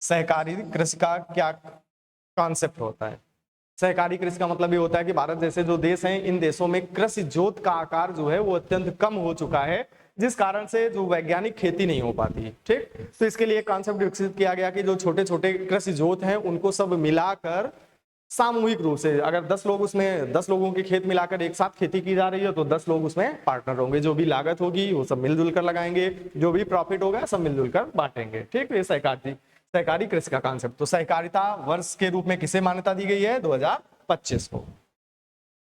सहकारी कृषि का क्या कॉन्सेप्ट होता है? सहकारी कृषि का मतलब ये होता है कि भारत जैसे जो देश हैं, इन देशों में कृषि जोत का आकार जो है वो अत्यंत कम हो चुका है, जिस कारण से जो वैज्ञानिक खेती नहीं हो पाती। ठीक, तो इसके लिए कॉन्सेप्ट विकसित किया गया कि जो छोटे छोटे कृषि जोत हैं उनको सब मिलाकर सामूहिक रूप से, अगर 10 लोग उसमें 10 लोगों के खेत मिलाकर एक साथ खेती की जा रही है तो 10 लोग उसमें पार्टनर होंगे। जो भी लागत होगी वो सब मिलजुल कर लगाएंगे, जो भी प्रॉफिट होगा सब मिलजुल कर बांटेंगे। ठीक, ये सहकारी कृषि का कॉन्सेप्ट। तो सहकारिता वर्ष के रूप में किसे मान्यता दी गई है? 2025 को।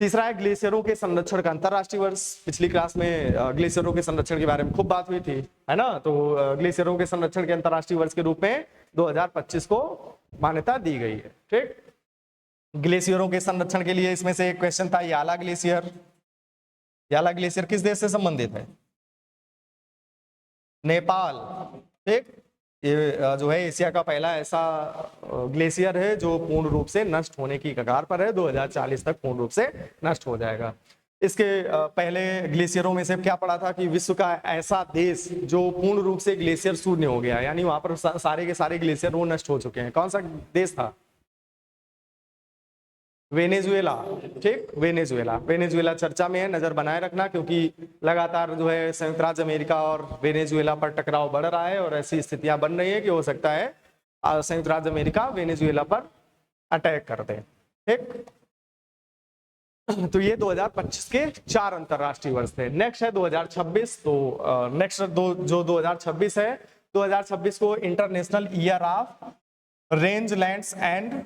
तीसरा है ग्लेशियरों के संरक्षण का अंतरराष्ट्रीय वर्ष। पिछली क्लास में ग्लेशियरों के संरक्षण के बारे में खूब बात हुई थी, है ना? तो ग्लेशियरों के संरक्षण के अंतरराष्ट्रीय वर्ष के रूप में 2025 को मान्यता दी गई है। ठीक, ग्लेशियरों के संरक्षण के लिए इसमें से एक क्वेश्चन था, याला ग्लेशियर। याला ग्लेशियर किस देश से संबंधित है? नेपाल। ठीक, ये जो है एशिया का पहला ऐसा ग्लेशियर है जो पूर्ण रूप से नष्ट होने की कगार पर है। 2040 तक पूर्ण रूप से नष्ट हो जाएगा। इसके पहले ग्लेशियरों में से क्या पड़ा था कि विश्व का ऐसा देश जो पूर्ण रूप से ग्लेशियर शून्य हो गया, यानी वहां पर सारे के सारे ग्लेशियर वो नष्ट हो चुके हैं। कौन सा देश था? वेनेजुएला। ठीक, वेनेजुएला चर्चा में है, नजर बनाए रखना, क्योंकि लगातार जो है संयुक्त राज्य अमेरिका और वेनेजुएला पर टकराव बढ़ रहा है और ऐसी स्थितियां बन रही है कि हो सकता है संयुक्त राज्य अमेरिका वेनेजुएला पर अटैक कर दे। ठीक, तो ये 2025 के 4 अंतरराष्ट्रीय वर्ष थे। नेक्स्ट है 2026। तो नेक्स्ट जो 2026 है, 2026 को international year of rangelands and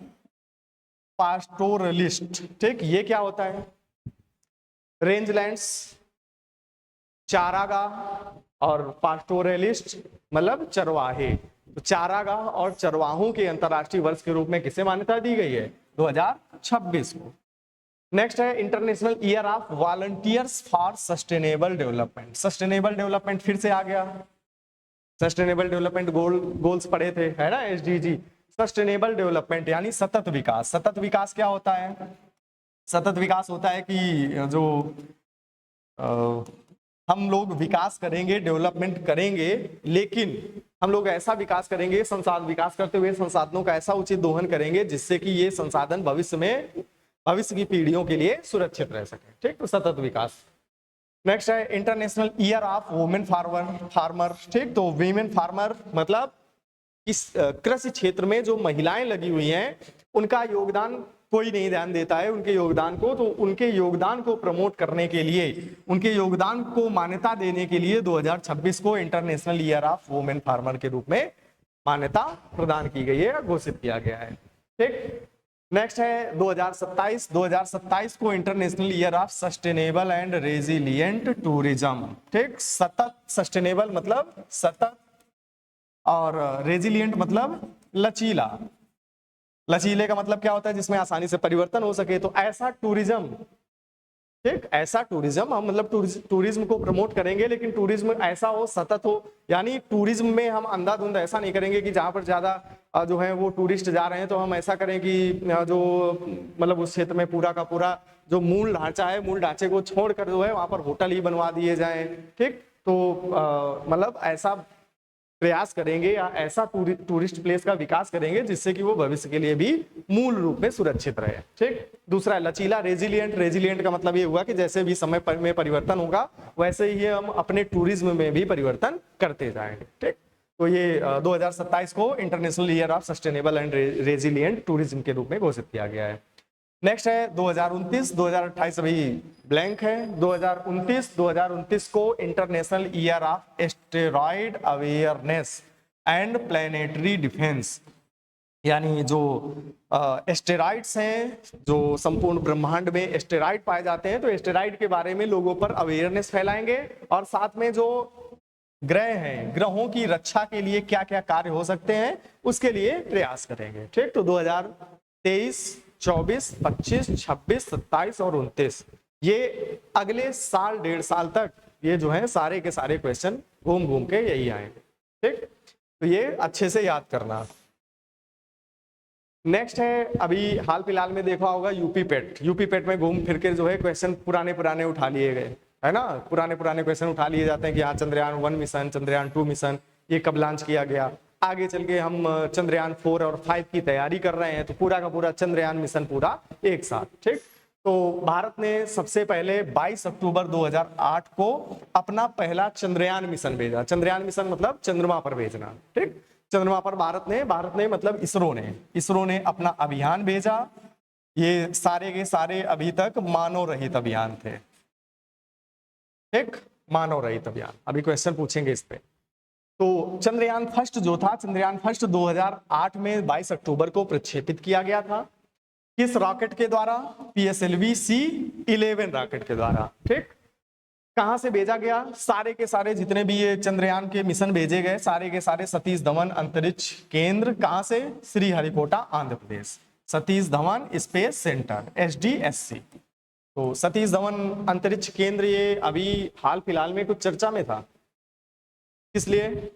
pastoralist. ठीक, ये क्या होता है? रेंजलैंड्स चारागाह और पास्टोरलिस्ट मतलब चरवाहे। तो चारागाह और चरवाहों के अंतरराष्ट्रीय वर्ष के रूप में किसे मान्यता दी गई है? 2026 को। नेक्स्ट है international year of volunteers for sustainable development. Sustainable development फिर से आ गया। सस्टेनेबल डेवलपमेंट गोल्स पढ़े थे, है ना, SDG। सस्टेनेबल डेवलपमेंट यानी सतत विकास। सतत विकास क्या होता है? सतत विकास होता है कि जो हम लोग विकास करेंगे, डेवलपमेंट करेंगे, लेकिन हम लोग ऐसा विकास करेंगे, संसाधन विकास करते हुए संसाधनों का ऐसा उचित दोहन करेंगे जिससे कि ये संसाधन भविष्य की पीढ़ियों के लिए सुरक्षित रह सके। ठीक, तो सतत विकास। नेक्स्ट है international year of women farmer. ठीक, तो वीमेन फार्मर मतलब इस कृषि क्षेत्र में जो महिलाएं लगी हुई हैं उनका योगदान कोई नहीं ध्यान देता है, उनके योगदान को। तो उनके योगदान को प्रमोट करने के लिए, उनके योगदान को मान्यता देने के लिए 2026 को international year of women farmer के रूप में मान्यता प्रदान की गई है, घोषित किया गया है। ठीक, नेक्स्ट है 2027 को international year of sustainable and resilient tourism. ठीक, सतत, सस्टेनेबल मतलब सतत और रेजिलिएंट मतलब लचीला। लचीले का मतलब क्या होता है? जिसमें आसानी से परिवर्तन हो सके। तो ऐसा टूरिज्म, ठीक, ऐसा टूरिज्म, हम मतलब टूरिज्म को प्रमोट करेंगे, लेकिन टूरिज्म ऐसा हो, सतत हो। यानी टूरिज्म में हम अंधाधुंध ऐसा नहीं करेंगे कि जहां पर ज्यादा जो है वो टूरिस्ट जा रहे हैं तो हम ऐसा करें कि जो मतलब उस क्षेत्र में पूरा का पूरा जो मूल ढांचा है, मूल ढांचे को छोड़कर जो है वहां पर होटल ही बनवा दिए जाएं। ठीक, तो मतलब ऐसा प्रयास करेंगे या ऐसा टूरिस्ट प्लेस का विकास करेंगे जिससे कि वो भविष्य के लिए भी मूल रूप में सुरक्षित रहे। ठीक, दूसरा लचीला, रेजिलिएंट। रेजिलिएंट का मतलब ये हुआ कि जैसे भी समय में परिवर्तन होगा वैसे ही हम अपने टूरिज्म में भी परिवर्तन करते जाएंगे। ठीक, तो ये 2027 को international year of sustainable and resilient tourism के रूप में घोषित किया गया है। नेक्स्ट है 2029, 2028 अभी ब्लैंक है। 2029 को international year of asteroid awareness and planetary defence. यानी जो एस्टेरॉइड्स हैं, जो संपूर्ण ब्रह्मांड में एस्टेरॉइड पाए जाते हैं, तो एस्टेरॉइड के बारे में लोगों पर अवेयरनेस फैलाएंगे और साथ में जो ग्रह हैं, ग्रहों की रक्षा के लिए क्या क्या कार्य हो सकते हैं उसके लिए प्रयास करेंगे। ठीक, तो 2023, 24, 25, 26, 27 और 29 ये अगले साल, 1.5 साल तक ये जो है सारे के सारे क्वेश्चन घूम घूम के यही आएंगे। ठीक, तो ये अच्छे से याद करना। नेक्स्ट है, अभी हाल फिलहाल में देखा होगा यूपी पेट। यूपी पेट में घूम फिर के जो है क्वेश्चन पुराने उठा लिए गए, है ना। पुराने क्वेश्चन उठा लिए जाते हैं कि हाँ चंद्रयान 1 मिशन, चंद्रयान 2 मिशन ये कब लॉन्च किया गया। आगे चल के हम चंद्रयान 4 और 5 की तैयारी कर रहे हैं, तो पूरा का पूरा चंद्रयान मिशन पूरा एक साथ। ठीक, तो भारत ने सबसे पहले 22 अक्टूबर 2008 को अपना पहला चंद्रयान मिशन भेजा। चंद्रयान मिशन मतलब चंद्रमा पर भेजना। ठीक, चंद्रमा पर भारत ने मतलब इसरो ने अपना अभियान भेजा। ये सारे के सारे अभी तक मानव रहित अभियान थे। ठीक, मानव रहित अभियान। अभी क्वेश्चन पूछेंगे इस पे। तो चंद्रयान फर्स्ट जो था, चंद्रयान फर्स्ट 2008 में 22 अक्टूबर को प्रक्षेपित किया गया था। किस रॉकेट के द्वारा? PSLV C-11 रॉकेट के द्वारा। ठीक, कहां से भेजा गया? सारे के सारे जितने भी ये चंद्रयान के मिशन भेजे गए सारे के सारे सतीश धवन अंतरिक्ष केंद्र, कहां से? Sriharikota, Andhra Pradesh. Satish Dhawan space centre, SDSC। तो सतीश धवन अंतरिक्ष केंद्र ये अभी हाल फिलहाल में कुछ चर्चा में था। इसलिए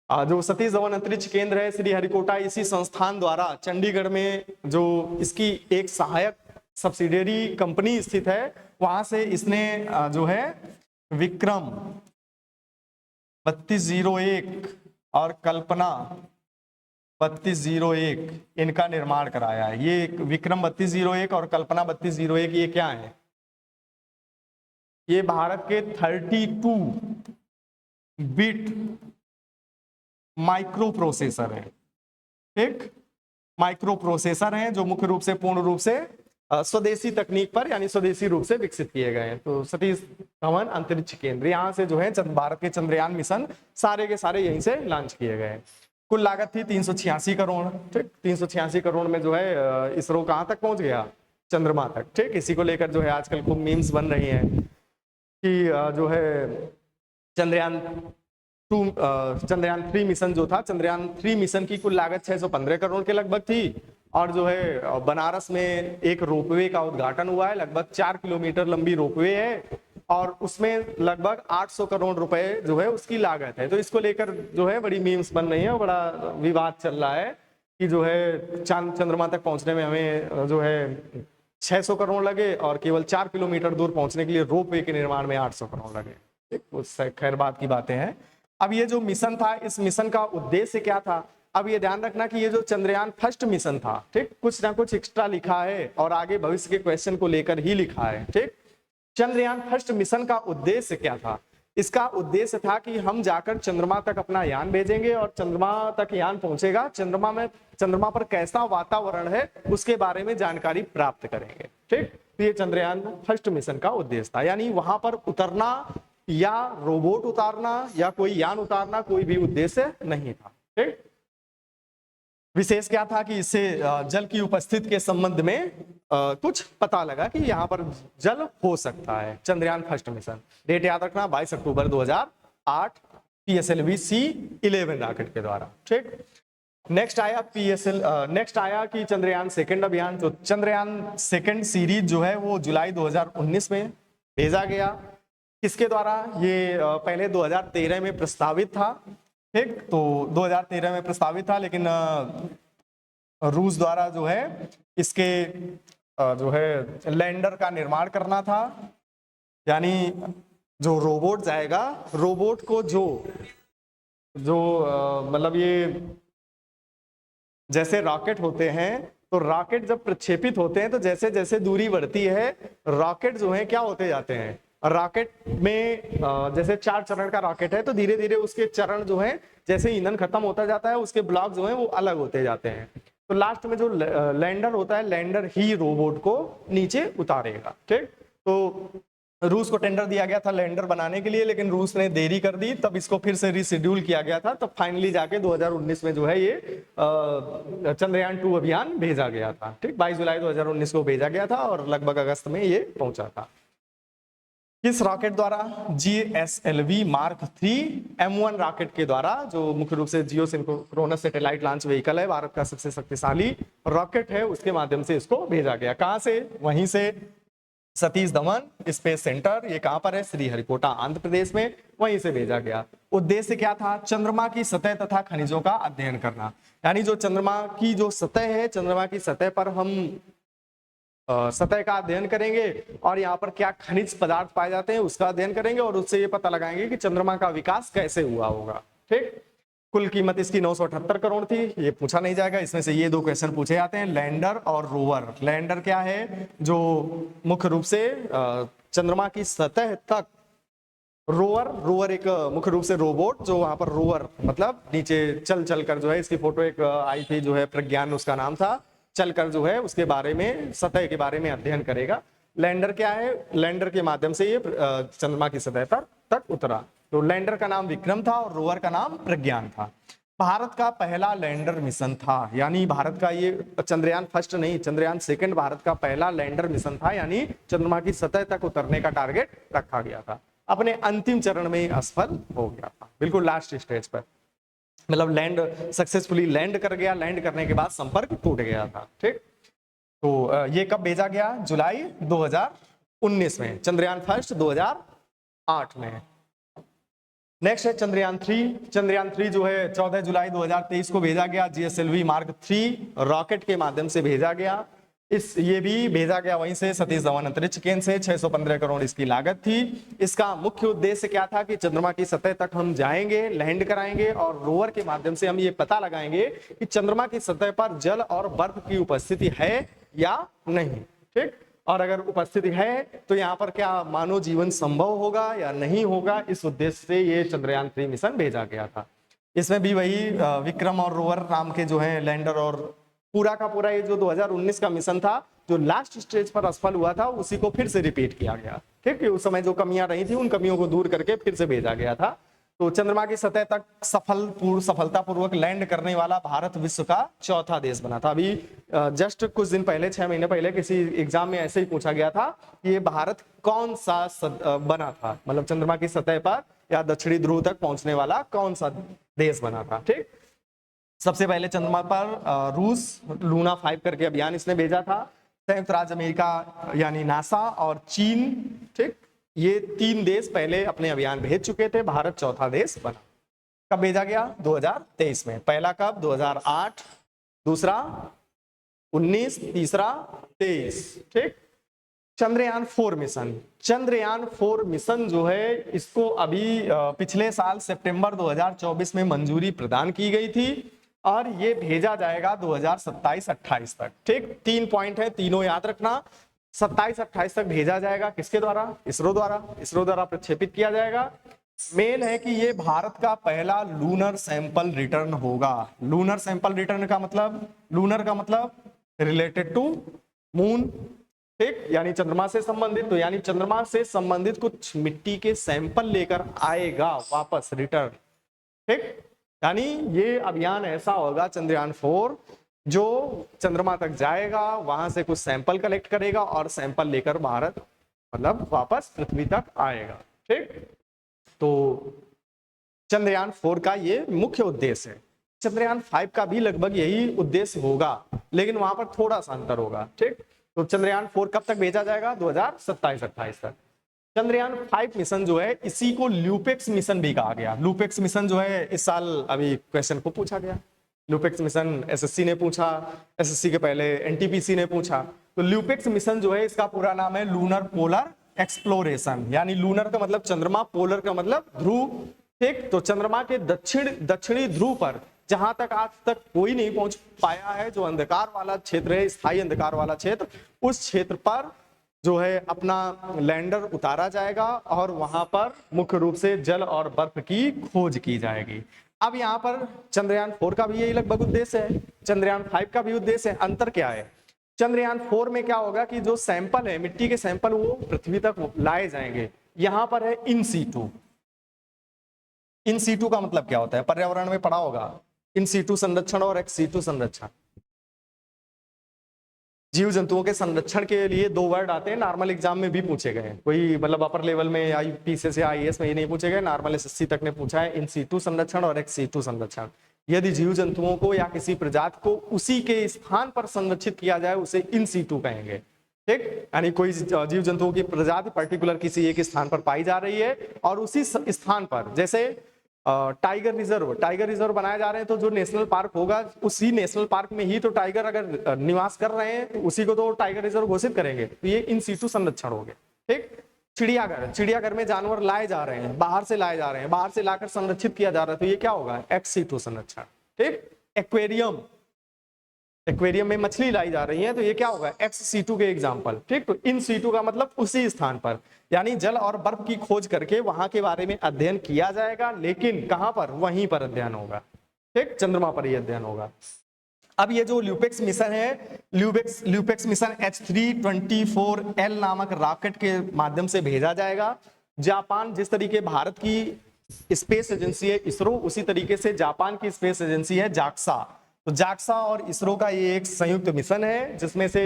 जो सतीश धवन अंतरिक्ष केंद्र है श्रीहरिकोटा, इसी संस्थान द्वारा चंडीगढ़ में जो इसकी एक सहायक सब्सिडियरी कंपनी स्थित है, वहां से इसने जो है विक्रम 3201 और कल्पना 3201 इनका निर्माण कराया है। ये विक्रम 3201 और कल्पना 3201 ये क्या है? ये भारत के 32 बिट माइक्रो प्रोसेसर है। ठीक, माइक्रो प्रोसेसर हैं जो मुख्य रूप से पूर्ण रूप से स्वदेशी तकनीक पर यानी स्वदेशी रूप से विकसित किए गए हैं। तो सतीश धवन अंतरिक्ष केंद्र, यहाँ से जो है भारत के चंद्रयान मिशन सारे के सारे यहीं से लॉन्च किए गए। कुल लागत थी 386 करोड़। ठीक, 386 करोड़ में जो है इसरो कहाँ तक पहुंच गया? चंद्रमा तक। ठीक, इसी को लेकर जो है आजकल खूब मीम्स बन रही हैं कि जो है चंद्रयान 3 मिशन जो था, चंद्रयान 3 मिशन की कुल लागत 615 करोड़ के लगभग थी। और जो है बनारस में एक रोपवे का उद्घाटन हुआ है, लगभग 4 किलोमीटर लंबी रोपवे है और उसमें लगभग 800 करोड़ रुपए जो है उसकी लागत है। तो इसको लेकर जो है बड़ी मीम्स बन रही है और बड़ा विवाद चल रहा है कि जो है चांद चंद्रमा तक पहुंचने में हमें जो है 600 करोड़ लगे और केवल 4 किलोमीटर दूर पहुंचने के लिए रोपवे के निर्माण में 800 करोड़ लगे। ठीक, उससे खैर बात की बातें हैं। अब ये जो मिशन था, इस मिशन का उद्देश्य क्या था? अब ये ध्यान रखना कि ये जो चंद्रयान फर्स्ट मिशन था, ठीक, कुछ ना कुछ एक्स्ट्रा लिखा है और आगे भविष्य के क्वेश्चन को लेकर ही लिखा है। ठीक, चंद्रयान फर्स्ट मिशन का उद्देश्य क्या था? इसका उद्देश्य था कि हम जाकर चंद्रमा तक अपना यान भेजेंगे और चंद्रमा तक यान पहुंचेगा, चंद्रमा पर कैसा वातावरण है उसके बारे में जानकारी प्राप्त करेंगे। ठीक, तो ये चंद्रयान फर्स्ट मिशन का उद्देश्य था, यानी वहां पर उतरना या रोबोट उतारना या कोई यान उतारना कोई भी उद्देश्य नहीं था। ठीक, विशेष क्या था कि इससे जल की उपस्थिति के संबंध में कुछ पता लगा कि यहाँ पर जल हो सकता है। चंद्रयान फर्स्ट मिशन, डेट याद रखना 22 अक्टूबर 2008 PSLV-C11 रॉकेट के द्वारा। ठीक, नेक्स्ट आया कि चंद्रयान सेकंड अभियान, जो चंद्रयान सेकंड सीरीज जो है वो जुलाई 2019 में भेजा गया। किसके द्वारा? ये पहले 2013 में प्रस्तावित था। ठीक, तो 2013 में प्रस्तावित था, लेकिन रूस द्वारा जो है इसके जो है लैंडर का निर्माण करना था, यानी जो रोबोट जाएगा, रोबोट को जो मतलब ये जैसे रॉकेट होते हैं, तो रॉकेट जब प्रक्षेपित होते हैं तो जैसे जैसे दूरी बढ़ती है रॉकेट जो है क्या होते जाते हैं, रॉकेट में जैसे 4 चरण का रॉकेट है तो धीरे धीरे उसके चरण जो है जैसे ईंधन खत्म होता जाता है उसके ब्लॉक जो है वो अलग होते जाते हैं। तो लास्ट में जो लैंडर होता है, लैंडर ही रोबोट को नीचे उतारेगा। ठीक, तो रूस को टेंडर दिया गया था लैंडर बनाने के लिए, लेकिन रूस ने देरी कर दी, तब इसको फिर से रिशेड्यूल किया गया था। तब फाइनली जाके 2019 में जो है ये चंद्रयान 2 अभियान भेजा गया था। ठीक, 22 जुलाई 2019 को भेजा गया था और लगभग अगस्त में ये पहुंचा था। किस रॉकेट द्वारा? GSLV Mark 3 M1 रॉकेट के द्वारा, जो मुख्य रूप से जियो सिंक्रोनस सैटेलाइट लॉन्च व्हीकल है, भारत का सबसे शक्तिशाली रॉकेट है, उसके माध्यम से इसको भेजा गया। कहां से? वहीं से सतीश धवन स्पेस सेंटर, ये कहां पर है? श्रीहरिकोटा आंध्र प्रदेश में, वहीं से भेजा गया। उद्देश्य क्या था? चंद्रमा की सतह तथा खनिजों का अध्ययन करना, यानी जो चंद्रमा की जो सतह है, चंद्रमा की सतह पर हम सतह का अध्ययन करेंगे और यहाँ पर क्या खनिज पदार्थ पाए जाते हैं उसका अध्ययन करेंगे और उससे ये पता लगाएंगे कि चंद्रमा का विकास कैसे हुआ होगा। ठीक, कुल कीमत इसकी 978 करोड़ थी, ये पूछा नहीं जाएगा। इसमें से ये 2 क्वेश्चन पूछे जाते हैं, लैंडर और रोवर। लैंडर क्या है? जो मुख्य रूप से चंद्रमा की सतह तक, रोवर एक मुख्य रूप से रोबोट जो वहां पर रोवर मतलब नीचे चल कर जो है, इसकी फोटो एक आई थी जो है, प्रज्ञान उसका नाम था, चलकर जो है उसके बारे में, सतह के बारे में अध्ययन करेगा। लैंडर क्या है? लैंडर के माध्यम से ये चंद्रमा की सतह पर तक उतरा। तो लैंडर का नाम विक्रम था और रोवर का नाम प्रज्ञान था। भारत का पहला लैंडर मिशन था, यानी भारत का ये चंद्रयान फर्स्ट नहीं, चंद्रयान सेकंड भारत का पहला लैंडर मिशन था, यानी चंद्रमा की सतह तक उतरने का टारगेट रखा गया था। अपने अंतिम चरण में असफल हो गया था, बिल्कुल लास्ट स्टेज पर, मतलब लैंड सक्सेसफुली लैंड कर गया, लैंड करने के बाद संपर्क टूट गया था। ठीक, तो ये कब भेजा गया? जुलाई 2019 में, चंद्रयान फर्स्ट 2008 में। नेक्स्ट है चंद्रयान 3। चंद्रयान 3 जो है 14 जुलाई 2023 को भेजा गया, GSLV Mark 3 रॉकेट के माध्यम से भेजा गया। ये भी भेजा गया वहीं से सतीश धवन अंतरिक्ष केंद्र से, 615 करोड़ इसकी लागत थी। इसका मुख्य उद्देश्य क्या था कि चंद्रमा की सतह तक हम जाएंगे, लैंड कराएंगे और रोवर के माध्यम से हम ये पता लगाएंगे कि चंद्रमा की सतह पर जल और बर्फ की उपस्थिति है या नहीं। ठीक, और अगर उपस्थिति है तो यहाँ पर क्या मानव जीवन संभव होगा या नहीं होगा, इस उद्देश्य से ये चंद्रयान 3 मिशन भेजा गया था। इसमें भी वही विक्रम और रोवर नाम के जो है लैंडर, और पूरा का पूरा ये जो 2019 का मिशन था जो लास्ट स्टेज पर असफल हुआ था उसी को फिर से रिपीट किया गया। ठीक है, उस समय जो कमियां रही थी उन कमियों को दूर करके फिर से भेजा गया था। तो चंद्रमा की सतह तक सफलतापूर्वक लैंड करने वाला भारत विश्व का चौथा देश बना था। अभी जस्ट कुछ दिन पहले, 6 महीने पहले किसी एग्जाम में ऐसे ही पूछा गया था कि ये भारत कौन सा बना था, मतलब चंद्रमा की सतह पर या दक्षिणी ध्रुव तक पहुंचने वाला कौन सा देश बना था। ठीक, सबसे पहले चंद्रमा पर रूस लूना 5 करके अभियान इसने भेजा था। संयुक्त राज्य अमेरिका यानी नासा और चीन, ठीक, ये 3 देश पहले अपने अभियान भेज चुके थे, भारत चौथा देश बना। कब भेजा गया? 2023 में। पहला कब? 2008 दूसरा 19, तीसरा 23। ठीक। चंद्रयान 4 मिशन, चंद्रयान 4 मिशन जो है इसको अभी पिछले साल सितंबर 2024 में मंजूरी प्रदान की गई थी और ये भेजा जाएगा 2027-28 तक। ठीक, 3 पॉइंट है, तीनों याद रखना। 27-28 तक भेजा जाएगा, किसके द्वारा? इसरो द्वारा। इसरो द्वारा प्रक्षेपित किया जाएगा। मेन है कि ये भारत का पहला लूनर सैंपल रिटर्न होगा। लूनर सैंपल रिटर्न का मतलब, लूनर का मतलब रिलेटेड टू मून। ठीक, यानी चंद्रमा से संबंधित, तो यानी चंद्रमा से संबंधित कुछ मिट्टी के सैंपल लेकर आएगा वापस, रिटर्न। ठीक, यानी ये अभियान ऐसा होगा चंद्रयान 4 जो चंद्रमा तक जाएगा, वहां से कुछ सैंपल कलेक्ट करेगा और सैंपल लेकर भारत मतलब वापस पृथ्वी तक आएगा। ठीक, तो चंद्रयान 4 का ये मुख्य उद्देश्य है। चंद्रयान 5 का भी लगभग यही उद्देश्य होगा, लेकिन वहां पर थोड़ा सा अंतर होगा। ठीक, तो चंद्रयान 4 कब तक भेजा जाएगा? 2027-28 तक। चंद्रयान 5 मिशन जो है इसी को ल्यूपेक्स मिशन भी कहा गया। ल्यूपेक्स मिशन जो है इस साल अभी क्वेश्चन को पूछा गया। ल्यूपेक्स मिशन एसएससी ने पूछा, एसएससी के पहले एनटीपीसी ने पूछा। तो ल्यूपेक्स मिशन जो है इसका पूरा नाम है लूनर पोलर एक्सप्लोरेशन, यानी लूनर का मतलब चंद्रमा, पोलर का मतलब ध्रुव। ठीक, तो चंद्रमा के दक्षिणी ध्रुव पर जहां तक आज तक कोई नहीं पहुंच पाया है, जो अंधकार वाला क्षेत्र है, स्थायी अंधकार वाला क्षेत्र, उस क्षेत्र पर जो है अपना लैंडर उतारा जाएगा और वहां पर मुख्य रूप से जल और बर्फ की खोज की जाएगी। अब यहाँ पर चंद्रयान 4 का भी यही लगभग उद्देश्य है, चंद्रयान 5 का भी उद्देश्य है। अंतर क्या है? चंद्रयान 4 में क्या होगा कि जो सैंपल है, मिट्टी के सैंपल, वो पृथ्वी तक लाए जाएंगे। यहां पर है इन सीटू। इन सीटू का मतलब क्या होता है? पर्यावरण में पढ़ा होगा, इन सीटू संरक्षण और एक्स सीटू संरक्षण। जीव जंतुओं के संरक्षण के लिए 2 वर्ड आते हैं, नॉर्मल एग्जाम में भी पूछे गए। कोई मतलब अपर लेवल में आईपीसीएस या आईएएस में ये नहीं पूछे गए, नॉर्मल एसएससी तक ने पूछा है इन सीटू संरक्षण और एक्स सीटू संरक्षण। यदि जीव जंतुओं को या किसी प्रजाति को उसी के स्थान पर संरक्षित किया जाए उसे इन सीटू कहेंगे। ठीक, यानी कोई जीव जंतुओं की प्रजाति पर्टिकुलर किसी एक स्थान पर पाई जा रही है और उसी स्थान पर, जैसे टाइगर रिजर्व बनाए जा रहे हैं, तो जो नेशनल पार्क होगा उसी नेशनल पार्क में ही तो टाइगर अगर निवास कर रहे हैं तो उसी को तो टाइगर रिजर्व घोषित करेंगे। तो ये इन सीटू संरक्षण हो गए। ठीक, चिड़ियाघर में जानवर लाए जा रहे हैं, बाहर से लाए जा रहे हैं, बाहर से लाकर संरक्षित किया जा रहा है, तो ये क्या होगा? एक्स सीटू संरक्षण। ठीक, एक्वेरियम में मछली लाई जा रही है, तो ये क्या होगा? एक्स सीटू के एग्जाम्पल। ठीक, तो इन सीटू का मतलब उसी स्थान पर, यानी जल और बर्फ की खोज करके वहां के बारे में अध्ययन किया जाएगा, लेकिन कहां पर? वहीं पर अध्ययन होगा। ठीक, चंद्रमा पर ही अध्ययन होगा। अब ये जो ल्यूपेक्स मिशन है, ल्यूपेक्स मिशन H324L नामक रॉकेट के माध्यम से भेजा जाएगा। जापान, जिस तरीके भारत की स्पेस एजेंसी है इसरो, उसी तरीके से जापान की स्पेस एजेंसी है जाक्सा। तो जाक्सा और इसरो का ये एक संयुक्त मिशन है जिसमें से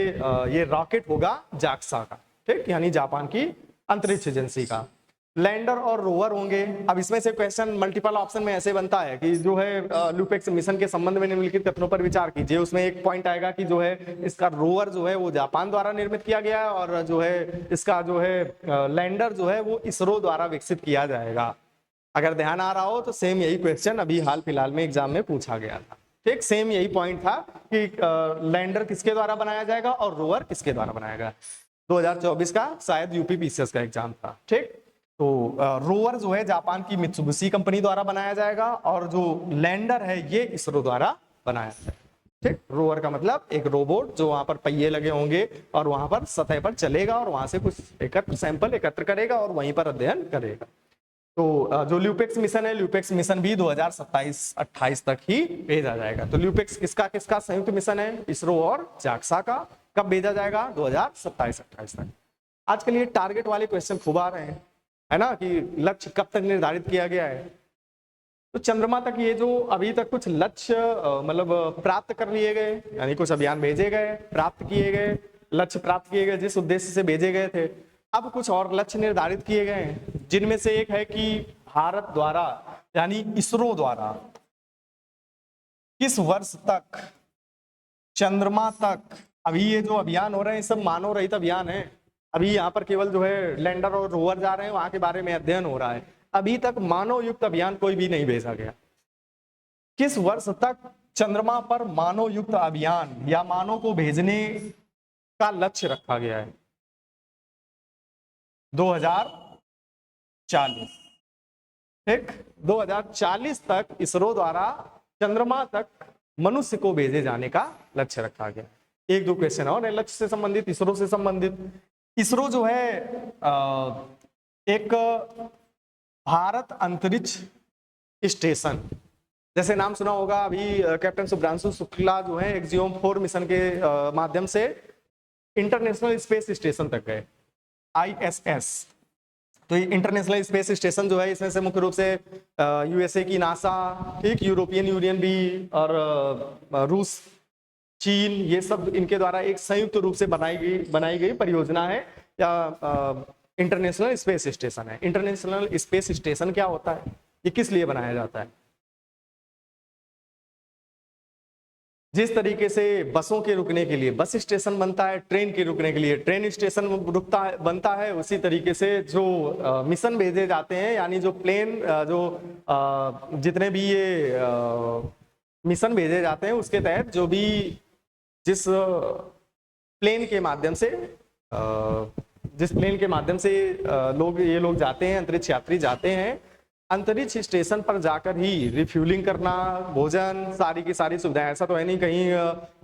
ये रॉकेट होगा जाक्सा का। ठीक, यानी जापान की अंतरिक्ष एजेंसी का। लैंडर और रोवर होंगे। अब इसमें से क्वेश्चन मल्टीपल ऑप्शन में ऐसे बनता है कि जो है ल्यूपेक्स मिशन के संबंध में निम्नलिखित कथनों पर विचार कीजिए। उसमें एक पॉइंट आएगा कि जो है इसका रोवर जो है वो जापान द्वारा निर्मित किया गया है और जो है इसका जो है लैंडर जो है वो इसरो द्वारा विकसित किया जाएगा। अगर ध्यान आ रहा हो तो सेम यही क्वेश्चन अभी हाल फिलहाल में एग्जाम में पूछा गया था। ठीक, सेम यही पॉइंट था कि लैंडर किसके द्वारा बनाया जाएगा और रोवर किसके द्वारा बनाएगा। 2024 का शायद यूपीपीसीएस का एग्जाम था। ठीक, तो रोवर जो है जापान की मित्सुबिशी कंपनी द्वारा बनाया जाएगा और जो लैंडर है ये इसरो द्वारा बनाया जाएगा। ठीक, रोवर का मतलब एक रोबोट जो वहां पर पहिए लगे होंगे और वहां पर सतह पर चलेगा और वहां से कुछ सैंपल एकत्र करेगा और वहीं पर अध्ययन करेगा। तो जो ल्यूपेक्स मिशन है, ल्यूपेक्स मिशन भी 2027-28 तक ही भेजा जाएगा। तो ल्यूपेक्स किसका किसका संयुक्त मिशन है? इसरो और जाक्सा का। कब भेजा जाएगा? 2027-28 तक। आज के लिए टारगेट वाले क्वेश्चन खूब आ रहे हैं, है ना, कि लक्ष्य कब तक निर्धारित किया गया है। तो चंद्रमा तक ये जो अभी तक कुछ लक्ष्य मतलब प्राप्त कर लिए गए, यानी कुछ अभियान भेजे गए, प्राप्त किए गए, लक्ष्य प्राप्त किए गए जिस उद्देश्य से भेजे गए थे। अब कुछ और लक्ष्य निर्धारित किए गए हैं, जिनमें से एक है कि भारत द्वारा यानी इसरो द्वारा किस वर्ष तक चंद्रमा तक, अभी ये जो अभियान हो रहे हैं सब मानव रहित अभियान है। अभी यहाँ पर केवल जो है लैंडर और रोवर जा रहे हैं, वहां के बारे में अध्ययन हो रहा है। अभी तक मानव युक्त अभियान कोई भी नहीं भेजा गया। किस वर्ष तक चंद्रमा पर मानव युक्त अभियान या मानव को भेजने का लक्ष्य रखा गया है? 2040। ठीक, 2040 तक इसरो द्वारा चंद्रमा तक मनुष्य को भेजे जाने का लक्ष्य रखा गया। एक दो क्वेश्चन और है लक्ष्य से संबंधित, इसरो से संबंधित। इसरो जो है एक भारत अंतरिक्ष स्टेशन, जैसे नाम सुना होगा, अभी कैप्टन शुभ्रांशु शुक्ला जो है एक्सियोम 4 मिशन के माध्यम से इंटरनेशनल स्पेस स्टेशन तक गए, ISS। तो इंटरनेशनल स्पेस स्टेशन जो है इसमें से मुख्य रूप से USA की नासा, ठीक, यूरोपियन यूनियन भी और रूस, चीन, ये सब इनके द्वारा एक संयुक्त रूप से बनाई गई परियोजना है या इंटरनेशनल स्पेस स्टेशन है। इंटरनेशनल स्पेस स्टेशन क्या होता है, ये किस लिए बनाया जाता है? जिस तरीके से बसों के रुकने के लिए बस स्टेशन बनता है, ट्रेन के रुकने के लिए ट्रेन स्टेशन बनता है, उसी तरीके से जो मिशन भेजे जाते हैं, यानी जो प्लेन जितने भी ये मिशन भेजे जाते हैं उसके तहत जो भी जिस प्लेन के माध्यम से ये लोग जाते हैं, अंतरिक्ष यात्री जाते हैं, अंतरिक्ष स्टेशन पर जाकर ही रिफ्यूलिंग करना, भोजन, सारी की सारी सुविधाएं। ऐसा तो है नहीं कहीं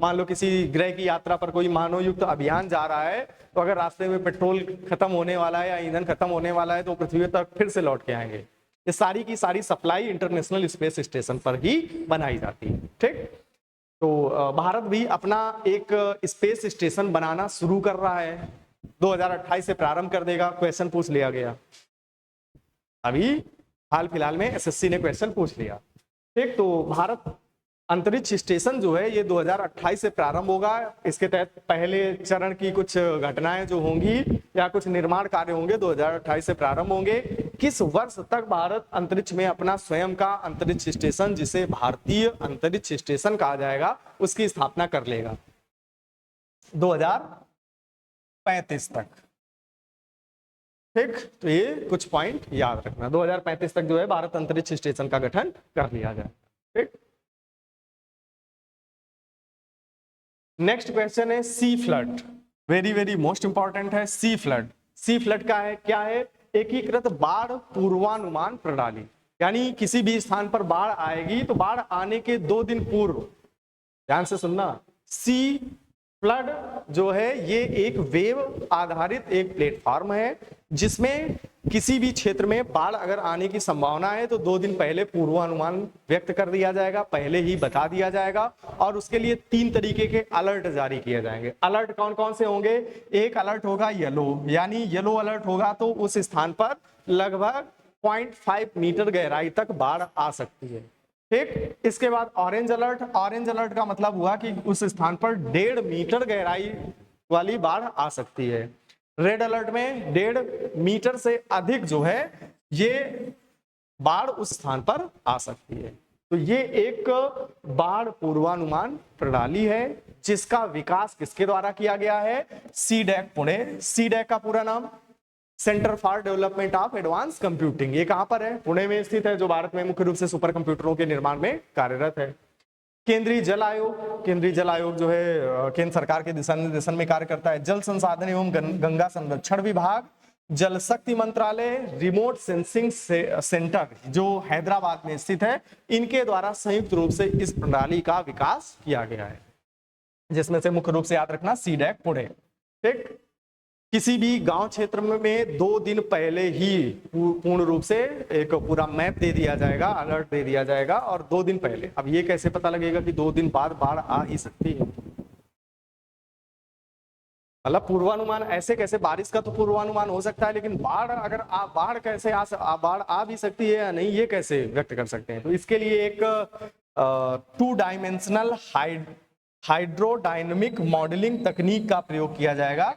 मान लो किसी ग्रह की यात्रा पर कोई मानव युक्त अभियान जा रहा है, तो अगर रास्ते में पेट्रोल खत्म होने वाला है या ईंधन खत्म होने वाला है तो पृथ्वी तक फिर से लौट के आएंगे। ये सारी की सारी सप्लाई इंटरनेशनल स्पेस स्टेशन पर ही बनाई जाती है। ठीक, तो भारत भी अपना एक स्पेस स्टेशन बनाना शुरू कर रहा है, 2028 से प्रारंभ कर देगा। क्वेश्चन पूछ लिया गया अभी हाल फिलहाल में, SSC ने क्वेश्चन पूछ लिया। ठीक, तो भारत अंतरिक्ष स्टेशन जो है ये 2028 से प्रारंभ होगा। इसके तहत पहले चरण की कुछ घटनाएं जो होंगी या कुछ निर्माण कार्य होंगे 2028 से प्रारंभ होंगे। किस वर्ष तक भारत अंतरिक्ष में अपना स्वयं का अंतरिक्ष स्टेशन, जिसे भारतीय अंतरिक्ष स्टेशन कहा जाएगा, उसकी स्थापना कर लेगा? 2035 तक। ठीक, तो ये कुछ पॉइंट याद रखना, 2035 तक जो है भारत अंतरिक्ष स्टेशन का गठन कर लिया जाए। ठीक, नेक्स्ट क्वेश्चन है सी फ्लड, वेरी मोस्ट इंपॉर्टेंट है। सी फ्लड का है क्या है? एकीकृत बाढ़ पूर्वानुमान प्रणाली, यानी किसी भी स्थान पर बाढ़ आएगी तो बाढ़ आने के 2 दिन पूर्व, ध्यान से सुनना, सी फ्लड जो है ये एक वेव आधारित एक प्लेटफॉर्म है जिसमें किसी भी क्षेत्र में बाढ़ अगर आने की संभावना है तो 2 दिन पहले पूर्वानुमान व्यक्त कर दिया जाएगा, पहले ही बता दिया जाएगा, और उसके लिए 3 तरीके के अलर्ट जारी किए जाएंगे। अलर्ट कौन कौन से होंगे? एक अलर्ट होगा येलो, यानी येलो अलर्ट होगा तो उस स्थान पर लगभग 0.5 मीटर गहराई तक बाढ़ आ सकती है। ठीक, इसके बाद ऑरेंज अलर्ट का मतलब हुआ कि उस स्थान पर 1.5 मीटर गहराई वाली बाढ़ आ सकती है। रेड अलर्ट में 1.5 मीटर से अधिक जो है ये बाढ़ उस स्थान पर आ सकती है। तो ये एक बाढ़ पूर्वानुमान प्रणाली है जिसका विकास किसके द्वारा किया गया है? सीडैक पुणे। सीडैक का पूरा नाम centre for development of advance computing, ये कहां पर है? पुणे में स्थित है, जो भारत में मुख्य रूप से सुपर कंप्यूटरों के निर्माण में कार्यरत है। केंद्रीय जल आयोग जो है केंद्र सरकार के दिशा निर्देशन में कार्य करता है। जल संसाधन एवं गंगा संरक्षण विभाग, जल शक्ति मंत्रालय, रिमोट सेंसिंग सेंटर जो हैदराबाद में स्थित है, इनके द्वारा संयुक्त रूप से इस प्रणाली का विकास किया गया है, जिसमें से मुख्य रूप से याद रखना सीडैक पुणे। ठीक, किसी भी गांव क्षेत्र में 2 दिन पहले ही पूर्ण रूप से एक पूरा मैप दे दिया जाएगा, अलर्ट दे दिया जाएगा, और 2 दिन पहले। अब ये कैसे पता लगेगा कि 2 दिन बाद बाढ़ आ ही सकती है? मतलब पूर्वानुमान ऐसे कैसे? बारिश का तो पूर्वानुमान हो सकता है, लेकिन बाढ़ कैसे बाढ़ आ भी सकती है या नहीं, ये कैसे व्यक्त कर सकते हैं? तो इसके लिए एक 2 डायमेंशनल हाइड्रोडायनेमिक मॉडलिंग तकनीक का प्रयोग किया जाएगा।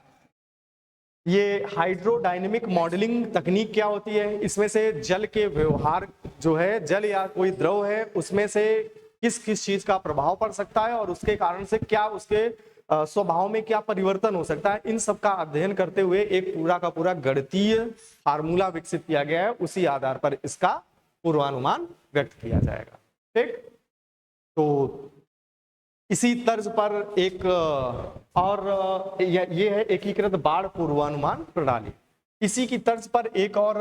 ये हाइड्रोडायनेमिक मॉडलिंग तकनीक क्या होती है? इसमें से जल के व्यवहार जो है, जल या कोई द्रव है, उसमें से किस किस चीज का प्रभाव पड़ सकता है और उसके कारण से क्या उसके स्वभाव में क्या परिवर्तन हो सकता है, इन सब का अध्ययन करते हुए एक पूरा का पूरा गणितीय फार्मूला विकसित किया गया है। उसी आधार पर इसका पूर्वानुमान व्यक्त किया जाएगा। ठीक, तो इसी तर्ज पर एक और ये है एकीकृत बाढ़ पूर्वानुमान प्रणाली। इसी की तर्ज पर एक और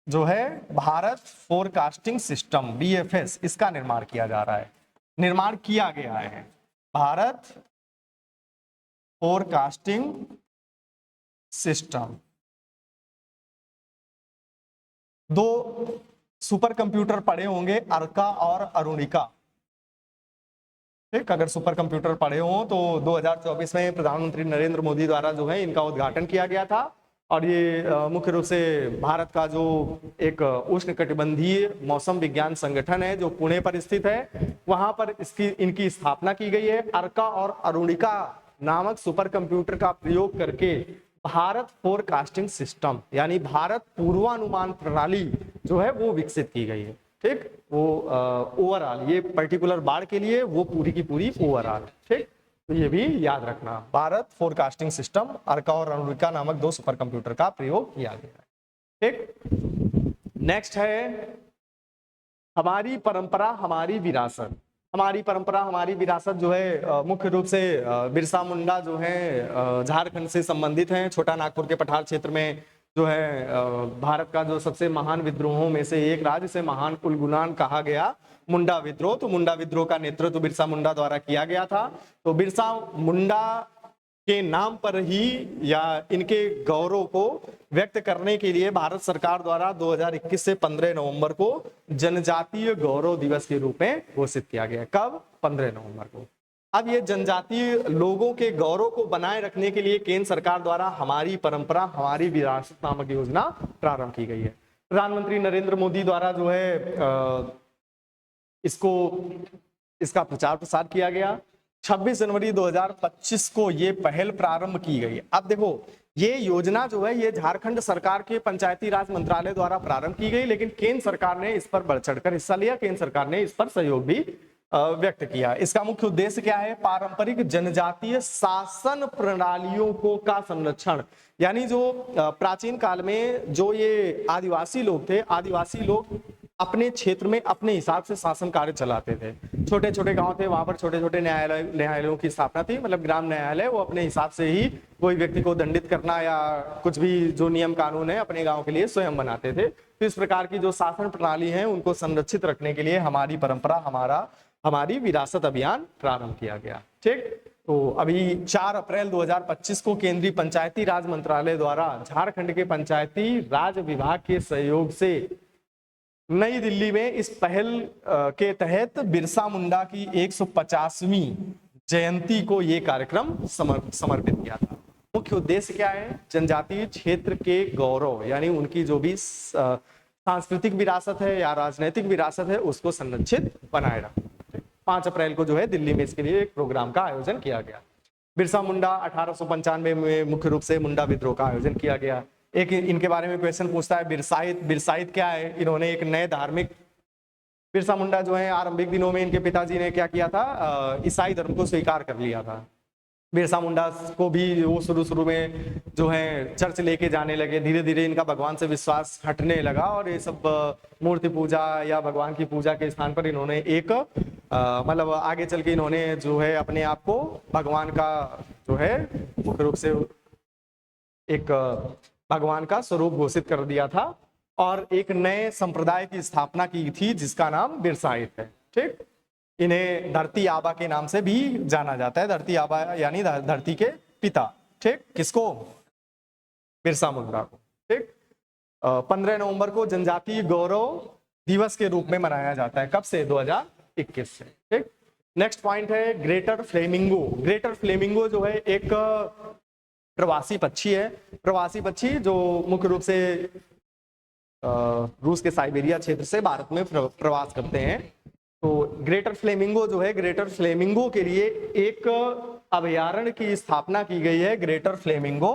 जो है भारत फोरकास्टिंग सिस्टम BFS, इसका निर्माण किया जा रहा है, निर्माण किया गया है। Bharat forecasting system. 2 super computer पढ़े होंगे, अर्का और अरुणिका। ठीक, अगर सुपर कंप्यूटर पढ़े हो तो 2024 में प्रधानमंत्री नरेंद्र मोदी द्वारा जो है इनका उद्घाटन किया गया था। और ये मुख्य रूप से भारत का जो एक उष्णकटिबंधीय मौसम विज्ञान संगठन है जो पुणे पर स्थित है, वहां पर इनकी स्थापना की गई है। अर्का और अरुणिका नामक सुपर कंप्यूटर का प्रयोग करके भारत फोरकास्टिंग सिस्टम यानी भारत पूर्वानुमान प्रणाली जो है वो विकसित की गई है। ठीक, वो ओवरऑल ये पर्टिकुलर बाढ़ के लिए वो पूरी की पूरी ओवरऑल। ठीक, तो ये भी याद रखना, भारत फोरकास्टिंग सिस्टम, अर्का और अरुणिका नामक 2 सुपर कंप्यूटर का प्रयोग किया गया है। ठीक, नेक्स्ट है हमारी परंपरा हमारी विरासत। हमारी परंपरा हमारी विरासत जो है मुख्य रूप से बिरसा मुंडा जो है झारखंड से संबंधित हैं। छोटा नागपुर के पठार क्षेत्र में जो है भारत का जो सबसे महान विद्रोहों में से एक राज्य से महान उलगुलान कहा गया मुंडा विद्रोह। तो मुंडा विद्रोह का नेतृत्व बिरसा मुंडा द्वारा किया गया था। तो बिरसा मुंडा के नाम पर ही या इनके गौरव को व्यक्त करने के लिए भारत सरकार द्वारा 2021 से 15 नवंबर को जनजातीय गौरव दिवस के रूप में घोषित किया गया। कब? 15 नवंबर को। अब ये जनजातीय लोगों के गौरव को बनाए रखने के लिए केंद्र सरकार द्वारा हमारी परंपरा हमारी विरासत नामक योजना प्रारंभ की गई है। प्रधानमंत्री नरेंद्र मोदी द्वारा जो है इसका प्रचार प्रसार किया गया। 26 जनवरी 2025 को ये पहल प्रारंभ की गई। अब देखो ये योजना जो है ये झारखंड सरकार के पंचायती राज मंत्रालय द्वारा प्रारंभ की गई, लेकिन केंद्र सरकार ने इस पर बढ़ चढ़कर हिस्सा लिया। केंद्र सरकार ने इस पर सहयोग भी व्यक्त किया। इसका मुख्य उद्देश्य क्या है? पारंपरिक जनजातीय शासन प्रणालियों को का संरक्षण, यानी जो प्राचीन काल में जो ये आदिवासी लोग थे, आदिवासी लोग अपने क्षेत्र में अपने हिसाब से शासन कार्य चलाते थे। छोटे छोटे गांव थे, वहां पर छोटे छोटे न्यायालयों की स्थापना थी, मतलब ग्राम न्यायालय। वो अपने हिसाब से ही कोई व्यक्ति को दंडित करना या कुछ भी जो नियम कानून है अपने गांव के लिए स्वयं बनाते थे। तो इस प्रकार की जो शासन प्रणाली है उनको संरक्षित रखने के लिए हमारी परंपरा हमारी विरासत अभियान प्रारंभ किया गया। ठीक, तो अभी 4 अप्रैल 2025 को केंद्रीय पंचायती राज मंत्रालय द्वारा झारखंड के पंचायती राज विभाग के सहयोग से नई दिल्ली में इस पहल के तहत बिरसा मुंडा की 150वीं जयंती को ये कार्यक्रम समर्पित किया था। मुख्य उद्देश्य क्या है? जनजातीय क्षेत्र के गौरव यानी उनकी जो भी सांस्कृतिक विरासत है या राजनीतिक विरासत है उसको संरक्षित बनाए रखना। 5 अप्रैल को जो है दिल्ली में इसके लिए एक प्रोग्राम का आयोजन किया गया। बिरसा मुंडा 1895 में मुख्य रूप से मुंडा विद्रोह का आयोजन किया गया। एक इनके बारे में क्वेश्चन पूछता है बिरसाइत क्या है? इन्होंने एक नए धार्मिक, बिरसा मुंडा जो है आरंभिक दिनों में इनके पिताजी ने क्या किया था, ईसाई धर्म को स्वीकार कर लिया था। बिरसा मुंडा को भी वो शुरू में जो है चर्च लेके जाने लगे। धीरे धीरे इनका भगवान से विश्वास हटने लगा और ये सब मूर्ति पूजा या भगवान की पूजा के स्थान पर इन्होंने एक मतलब आगे चल के इन्होंने जो है अपने आप को भगवान का जो है मुख्य रूप से एक भगवान का स्वरूप घोषित कर दिया था और एक नए संप्रदाय की स्थापना की थी जिसका नाम बिरसाइत है। ठीक, इन्हें धरती आबा के नाम से भी जाना जाता है। धरती आबा यानी धरती के पिता। ठीक, किसको? बिरसा मुंडा को। ठीक, 15 नवंबर को जनजातीय गौरव दिवस के रूप में मनाया जाता है। कब से? 2021 से। ठीक, नेक्स्ट पॉइंट है ग्रेटर फ्लेमिंगो। ग्रेटर फ्लेमिंगो जो है एक प्रवासी पक्षी है। प्रवासी पक्षी जो मुख्य रूप से रूस के साइबेरिया क्षेत्र से भारत में प्रवास करते हैं। तो ग्रेटर फ्लेमिंगो जो है, ग्रेटर फ्लेमिंगो के लिए एक अभयारण्य की स्थापना की गई है। ग्रेटर फ्लेमिंगो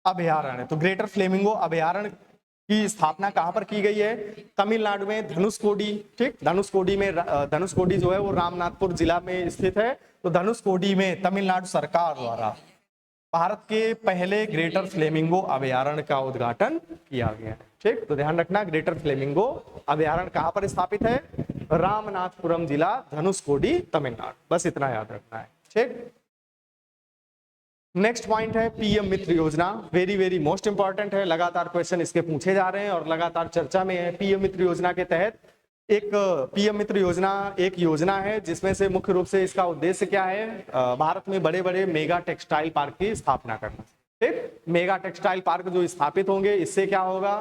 अभयारण्य। तो ग्रेटर फ्लेमिंगो अभयारण्य की स्थापना कहां पर की गई है? तमिलनाडु में धनुषकोडी। ठीक, धनुषकोडी जो है वो रामनाथपुर जिला में स्थित है। तो धनुषकोडी में तमिलनाडु सरकार द्वारा भारत के पहले ग्रेटर फ्लेमिंगो अभयारण्य का उद्घाटन किया गया है। ठीक, तो ध्यान रखना ग्रेटर फ्लेमिंगो अभयारण्य कहां पर स्थापित है? रामनाथपुरम जिला, धनुषकोडी, तमिलनाडु। बस इतना याद रखना है, ठीक। नेक्स्ट पॉइंट है पीएम मित्र योजना, वेरी वेरी मोस्ट इंपॉर्टेंट है, लगातार क्वेश्चन इसके पूछे जा रहे हैं और लगातार चर्चा में है। पीएम मित्र योजना के तहत एक पीएम मित्र योजना एक योजना है जिसमें से मुख्य रूप से इसका उद्देश्य क्या है, भारत में बड़े बड़े मेगा टेक्सटाइल पार्क की स्थापना करना, ठीक। मेगा टेक्सटाइल पार्क जो स्थापित होंगे, इससे क्या होगा,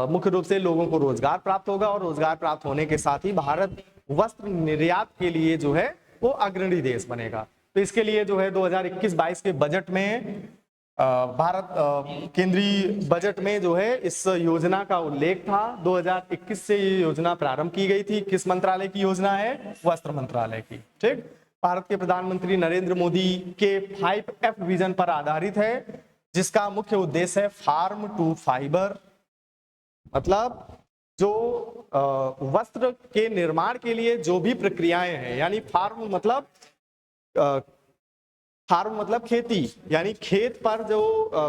मुख्य रूप से लोगों को रोजगार प्राप्त होगा और रोजगार प्राप्त होने के साथ ही भारत वस्त्र निर्यात के लिए जो है वो अग्रणी देश बनेगा। तो इसके लिए जो है 2021-22 के बजट में भारत केंद्रीय बजट में जो है इस योजना का उल्लेख था। 2021 से ये योजना प्रारंभ की गई थी। किस मंत्रालय की योजना है, वस्त्र मंत्रालय की, ठीक। भारत के प्रधानमंत्री नरेंद्र मोदी के 5F विजन पर आधारित है, जिसका मुख्य उद्देश्य है फार्म टू फाइबर, मतलब जो वस्त्र के निर्माण के लिए जो भी प्रक्रियाएं हैं, यानी फार्म मतलब खेती, यानी खेत पर जो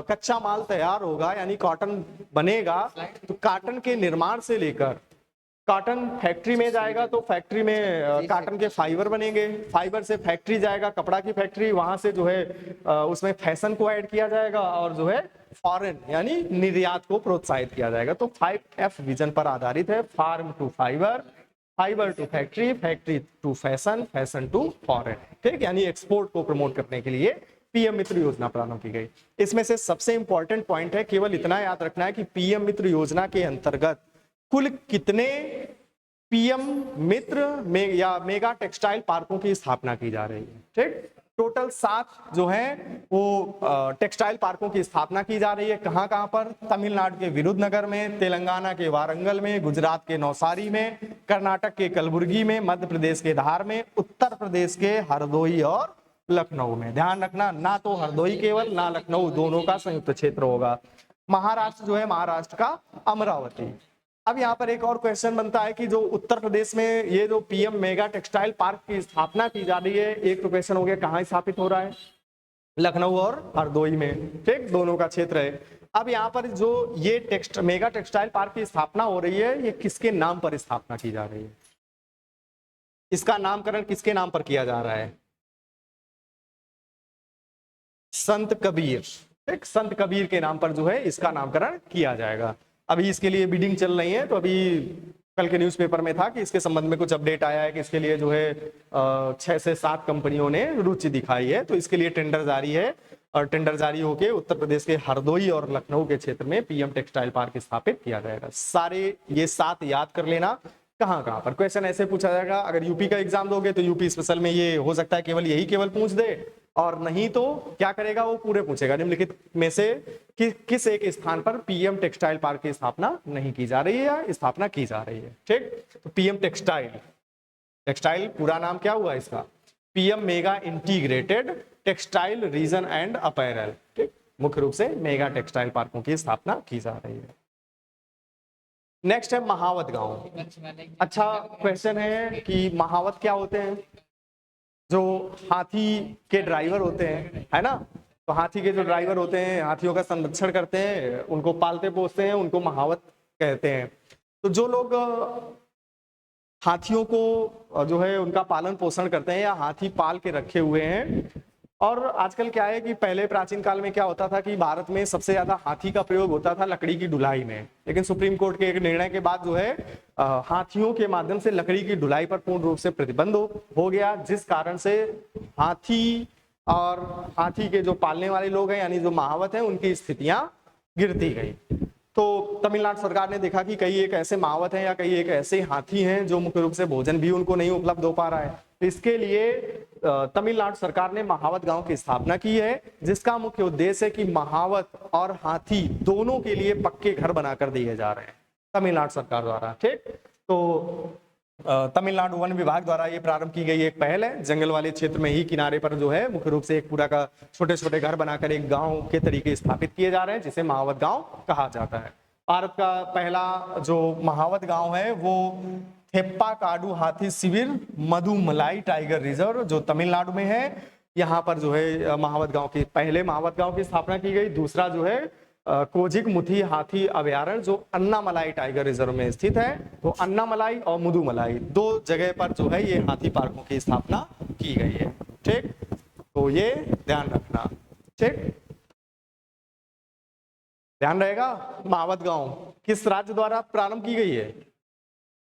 कच्चा माल तैयार होगा यानी कॉटन बनेगा, तो कॉटन के निर्माण से लेकर कॉटन फैक्ट्री में जाएगा तो फैक्ट्री में कॉटन के फाइबर बनेंगे, फाइबर से फैक्ट्री जाएगा, कपड़ा की फैक्ट्री, वहां से जो है उसमें फैशन को ऐड किया जाएगा और जो है फॉरेन यानी निर्यात को प्रोत्साहित किया जाएगा। तो 5F विजन पर आधारित है, farm to fibre, fibre to factory, factory to fashion, fashion to foreign, ठीक। यानी एक्सपोर्ट को प्रमोट करने के लिए पीएम मित्र योजना प्रारंभ की गई। इसमें से सबसे इंपॉर्टेंट पॉइंट है, केवल इतना याद रखना है कि पीएम मित्र योजना के अंतर्गत कुल कितने पीएम मित्र में या मेगा टेक्सटाइल पार्कों की स्थापना की जा रही है, ठीक। टोटल 7 जो है वो टेक्सटाइल पार्कों की स्थापना की जा रही है। कहां कहां पर, तमिलनाडु के विरुधनगर में, तेलंगाना के वारंगल में, गुजरात के नौसारी में, कर्नाटक के कलबुर्गी में, मध्य प्रदेश के धार में, उत्तर प्रदेश के हरदोई और लखनऊ में। ध्यान रखना, ना तो हरदोई केवल ना लखनऊ, दोनों का संयुक्त क्षेत्र होगा। महाराष्ट्र जो है, महाराष्ट्र का अमरावती। अब यहाँ पर एक और क्वेश्चन बनता है कि जो उत्तर प्रदेश में ये जो पीएम मेगा टेक्सटाइल पार्क की स्थापना की जा रही है, एक तो क्वेश्चन हो गया कहाँ स्थापित हो रहा है, लखनऊ और हरदोई में, ठीक, दोनों का क्षेत्र है। अब यहाँ पर जो ये मेगा टेक्सटाइल पार्क की स्थापना हो रही है, ये किसके नाम पर स्थापना की जा रही है, इसका नामकरण किसके नाम पर किया जा रहा है, संत कबीर, ठीक, संत कबीर के नाम पर जो है इसका नामकरण किया जाएगा। अभी इसके लिए बिडिंग चल रही है, तो अभी कल के न्यूज़पेपर में था कि इसके संबंध में कुछ अपडेट आया है कि इसके लिए जो है 6 से 7 कंपनियों ने रुचि दिखाई है। तो इसके लिए टेंडर जारी है और टेंडर जारी होकर उत्तर प्रदेश के हरदोई और लखनऊ के क्षेत्र में पीएम टेक्सटाइल पार्क स्थापित किया जाएगा। सारे ये 7 याद कर लेना, कहां कहां पर। क्वेश्चन ऐसे पूछा जाएगा, अगर यूपी का एग्जाम दोगे तो यूपी स्पेशल में ये हो सकता है केवल पूछ दे, और नहीं तो क्या करेगा, वो पूरे पूछेगा निम्नलिखित में से किस एक स्थान पर पीएम टेक्सटाइल पार्क की स्थापना नहीं की जा रही है या स्थापना की जा रही है, ठीक। तो पीएम टेक्सटाइल पूरा नाम क्या हुआ इसका, PM mega integrated textile reason and apparel, ठीक। मुख्य रूप से मेगा टेक्सटाइल पार्कों की स्थापना की जा रही है। नेक्स्ट है महावत गांव। अच्छा क्वेश्चन है कि महावत क्या होते हैं, जो हाथी के ड्राइवर होते हैं, है ना, तो हाथी के जो ड्राइवर होते हैं, हाथियों का संरक्षण करते हैं, उनको पालते पोसते हैं, उनको महावत कहते हैं। तो जो लोग हाथियों को जो है उनका पालन पोषण करते हैं या हाथी पाल के रखे हुए हैं, और आजकल क्या है कि पहले प्राचीन काल में क्या होता था कि भारत में सबसे ज्यादा हाथी का प्रयोग होता था लकड़ी की ढुलाई में, लेकिन सुप्रीम कोर्ट के एक निर्णय के बाद जो है हाथियों के माध्यम से लकड़ी की ढुलाई पर पूर्ण रूप से प्रतिबंध हो गया, जिस कारण से हाथी और हाथी के जो पालने वाले लोग हैं यानी जो महावत हैं, उनकी स्थितियां गिरती गई। तो तमिलनाडु सरकार ने देखा कि कई एक ऐसे महावत हैं या कई एक ऐसे हाथी हैं जो मुख्य रूप से भोजन भी उनको नहीं उपलब्ध हो पा रहा है। तो इसके लिए तमिलनाडु सरकार ने महावत गांव की स्थापना की है, जिसका मुख्य उद्देश्य है कि महावत और हाथी दोनों के लिए पक्के घर बनाकर दिए जा रहे हैं तमिलनाडु सरकार द्वारा, ठीक। तो तमिलनाडु वन विभाग द्वारा ये प्रारंभ की गई एक पहल है। जंगल वाले क्षेत्र में ही किनारे पर जो है मुख्य रूप से एक पूरा का छोटे छोटे घर बनाकर एक गांव के तरीके स्थापित किए जा रहे हैं, जिसे महावत गांव कहा जाता है। भारत का पहला जो महावत गांव है वो थेप्पाकाडु हाथी शिविर मधुमलाई टाइगर रिजर्व जो तमिलनाडु में है, यहाँ पर जो है महावत गांव की स्थापना की गई। दूसरा जो है कोजिक मुथी हाथी अभयारण्य जो अन्नामलाई टाइगर रिजर्व में स्थित है। तो अन्नामलाई और मुदुमलाई दो जगह पर जो है ये हाथी पार्कों की स्थापना की गई है। ठीक, तो ये ध्यान रखना। ठीक, ध्यान रहेगा। मावत गांव किस राज्य द्वारा प्रारंभ की गई है?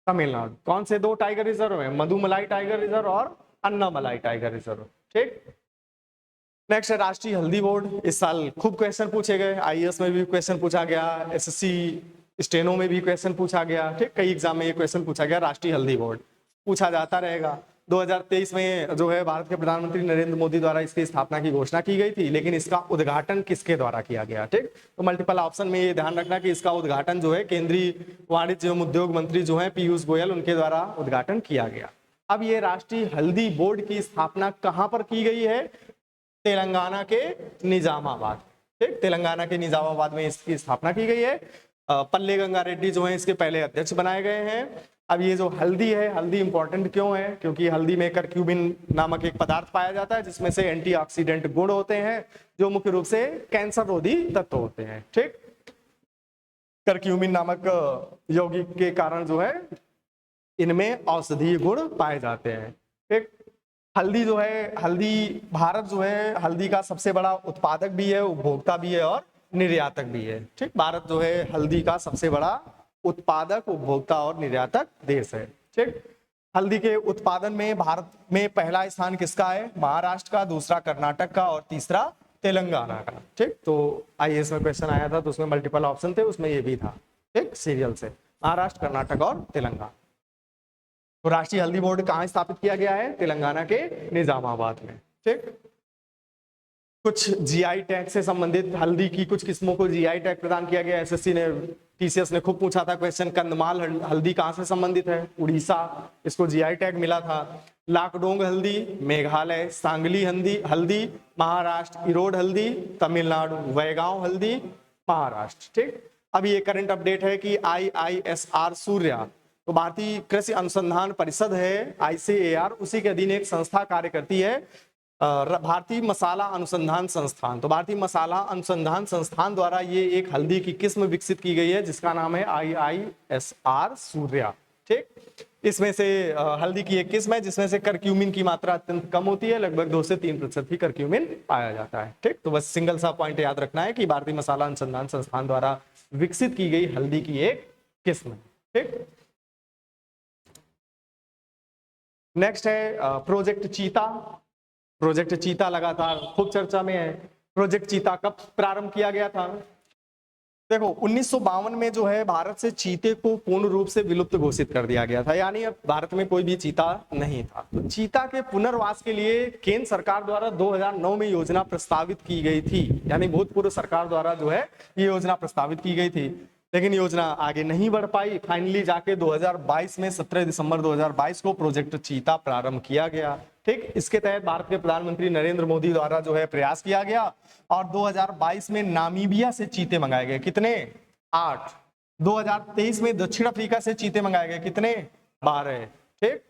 तमिलनाडु। कौन से दो टाइगर रिजर्व है? मधुमलाई टाइगर रिजर्व और अन्नामलाई टाइगर रिजर्व। ठीक, नेक्स्ट है राष्ट्रीय हल्दी बोर्ड। इस साल खूब क्वेश्चन पूछे गए, आईएएस में भी क्वेश्चन पूछा गया, एसएससी स्टेनो में भी क्वेश्चन पूछा गया। ठीक, कई एग्जाम में ये क्वेश्चन पूछा गया। राष्ट्रीय हल्दी बोर्ड पूछा जाता रहेगा। 2023 में जो है भारत के प्रधानमंत्री नरेंद्र मोदी द्वारा इसकी स्थापना की घोषणा की गई थी, लेकिन इसका उद्घाटन किसके द्वारा किया गया? ठीक, तो मल्टीपल ऑप्शन में ये ध्यान रखना कि इसका उद्घाटन जो है केंद्रीय वाणिज्य एवं उद्योग मंत्री जो है पीयूष गोयल, उनके द्वारा उद्घाटन किया गया। अब ये राष्ट्रीय हल्दी बोर्ड की स्थापना कहां पर की गई है? तेलंगाना के निजामाबाद। ठीक, तेलंगाना के निजामाबाद में इसकी स्थापना की गई है। पल्ले गंगा रेड्डी जो है इसके पहले अध्यक्ष बनाए गए हैं। अब ये जो हल्दी है, हल्दी इंपॉर्टेंट क्यों है? क्योंकि हल्दी में करक्यूमिन नामक एक पदार्थ पाया जाता है जिसमें से एंटीऑक्सीडेंट गुण होते हैं जो मुख्य रूप से कैंसर रोधी तत्व होते हैं। ठीक, करक्यूमिन नामक यौगिक के कारण जो है इनमें औषधीय गुण पाए जाते हैं। ठीक, हल्दी जो है, हल्दी भारत जो है हल्दी का सबसे बड़ा उत्पादक भी है, उपभोक्ता भी है और निर्यातक भी है। ठीक, भारत जो है हल्दी का सबसे बड़ा उत्पादक, उपभोक्ता और निर्यातक देश है। ठीक, हल्दी के उत्पादन में भारत में पहला स्थान किसका है? महाराष्ट्र का, दूसरा कर्नाटक का और तीसरा तेलंगाना का। ठीक, तो आईएएस में क्वेश्चन आया था तो उसमें मल्टीपल ऑप्शन थे, उसमें ये भी था। ठीक, सीरियल से महाराष्ट्र, कर्नाटक और तेलंगाना। तो राष्ट्रीय हल्दी बोर्ड कहाँ स्थापित किया गया है? तेलंगाना के निजामाबाद में। ठीक, कुछ जीआई टैग से संबंधित हल्दी की कुछ किस्मों को जीआई टैग प्रदान किया गया। एसएससी ने, टीसीएस ने खूब पूछा था क्वेश्चन, कंदमाल हल्दी कहाँ से संबंधित है? उड़ीसा, इसको जीआई टैग मिला था। लाकडोंग हल्दी मेघालय, सांगली हल्दी महाराष्ट्र, इरोड हल्दी तमिलनाडु, वैगांव हल्दी महाराष्ट्र। ठीक, अभी ये करंट अपडेट है कि IISR सूर्या, तो भारतीय कृषि अनुसंधान परिषद है ICAR, उसी के अधीन एक संस्था कार्य करती है, भारतीय मसाला अनुसंधान संस्थान। तो भारतीय मसाला अनुसंधान संस्थान द्वारा ये एक हल्दी की किस्म विकसित की गई है जिसका नाम है IISR सूर्या। ठीक, इसमें से हल्दी की एक किस्म है जिसमें से करक्यूमिन की मात्रा अत्यंत कम होती है, लगभग 2 से 3% ही करक्यूमिन पाया जाता है। ठीक, तो बस सिंगल सा पॉइंट याद रखना है कि भारतीय मसाला अनुसंधान संस्थान द्वारा विकसित की गई हल्दी की एक किस्म। ठीक, नेक्स्ट है प्रोजेक्ट चीता। प्रोजेक्ट चीता लगातार खूब चर्चा में है। प्रोजेक्ट चीता कब प्रारंभ किया गया था? देखो 1952 में जो है भारत से चीते को पूर्ण रूप से विलुप्त घोषित कर दिया गया था, यानी अब भारत में कोई भी चीता नहीं था। तो चीता के पुनर्वास के लिए केंद्र सरकार द्वारा 2009 में योजना प्रस्तावित की गई थी, यानी भूतपूर्व सरकार द्वारा जो है ये योजना प्रस्तावित की गई थी, लेकिन योजना आगे नहीं बढ़ पाई। फाइनली जाके 2022 में 17 दिसंबर 2022 को प्रोजेक्ट चीता प्रारंभ किया गया। ठीक, इसके तहत भारत के प्रधानमंत्री नरेंद्र मोदी द्वारा जो है प्रयास किया गया और 2022 में नामीबिया से चीते मंगाए गए। कितने? 8। 2023 में दक्षिण अफ्रीका से चीते मंगाए गए। कितने? 12। ठीक,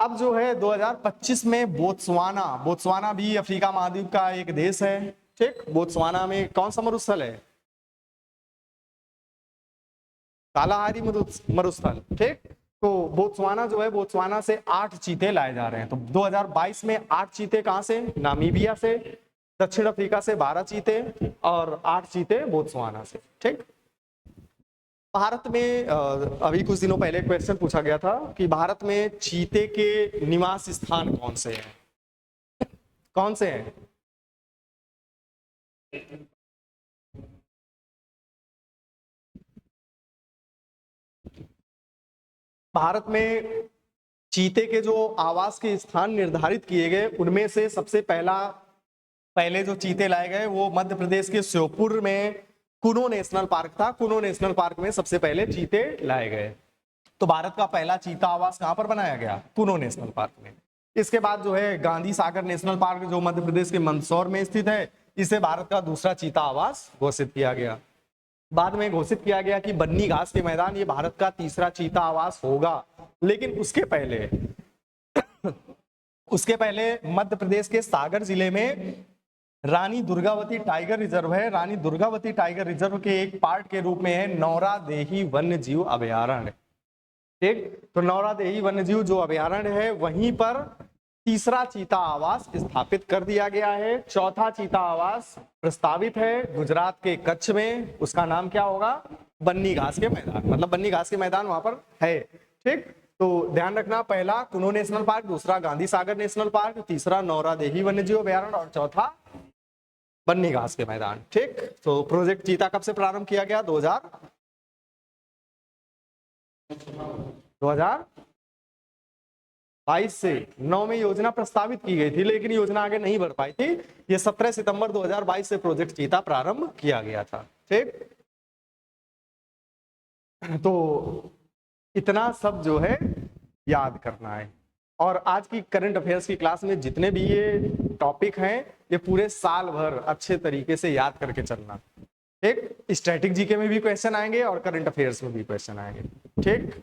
अब जो है 2025 में बोत्सवाना भी अफ्रीका महाद्वीप का एक देश है। ठीक, बोत्सवाना में कौन सा मरुस्थल है? कालाहारी मरुस्थल। ठीक, तो बोत्सवाना जो है, बोत्सवाना से 8 चीते लाए जा रहे हैं। तो 2022 में 8 चीते कहां से? नामीबिया से। दक्षिण अफ्रीका से 12 चीते और 8 चीते बोत्सवाना से। ठीक, भारत में अभी कुछ दिनों पहले क्वेश्चन पूछा गया था कि भारत में चीते के निवास स्थान कौन से हैं? कौन से हैं? भारत में चीते के जो आवास के स्थान निर्धारित किए गए उनमें से सबसे पहले जो चीते लाए गए वो मध्य प्रदेश के श्योपुर में कुनो नेशनल पार्क था। कुनो नेशनल पार्क में सबसे पहले चीते लाए गए। तो भारत का पहला चीता आवास कहां पर बनाया गया? कुनो नेशनल पार्क में। इसके बाद जो है गांधी सागर नेशनल पार्क जो मध्य प्रदेश के मंदसौर में स्थित है, इसे भारत का दूसरा चीता आवास घोषित किया गया। बाद में घोषित किया गया कि बन्नी घास के मैदान ये भारत का तीसरा चीता आवास होगा, लेकिन उसके पहले मध्य प्रदेश के सागर जिले में रानी दुर्गावती टाइगर रिजर्व है। रानी दुर्गावती टाइगर रिजर्व के एक पार्ट के रूप में है नौरादेही वन्य जीव अभयारण्य। ठीक, तो नौरादेही वन्य जीव जो अभयारण्य है वहीं पर तीसरा चीता आवास स्थापित कर दिया गया है। चौथा चीता आवास प्रस्तावित है गुजरात के कच्छ में। उसका नाम क्या होगा? बन्नी घास के मैदान, मतलब बन्नी घास के मैदान वहां पर है। ठीक, तो ध्यान रखना, पहला कुनो नेशनल पार्क, दूसरा गांधी सागर नेशनल पार्क, तीसरा नौरादेही वन्य जीव अभयारण्य और चौथा बन्नी घास के मैदान। ठीक, तो प्रोजेक्ट चीता कब से प्रारंभ किया गया? 2022 से 9 में योजना प्रस्तावित की गई थी, लेकिन योजना आगे नहीं बढ़ पाई थी। ये 17 सितंबर 2022 से प्रोजेक्ट चीता प्रारंभ किया गया था। ठीक, तो इतना सब जो है याद करना है। और आज की करंट अफेयर्स की क्लास में जितने भी ये टॉपिक हैं ये पूरे साल भर अच्छे तरीके से याद करके चलना। ठीक, स्टैटिक जीके में भी क्वेश्चन आएंगे और करंट अफेयर्स में भी क्वेश्चन आएंगे। ठीक।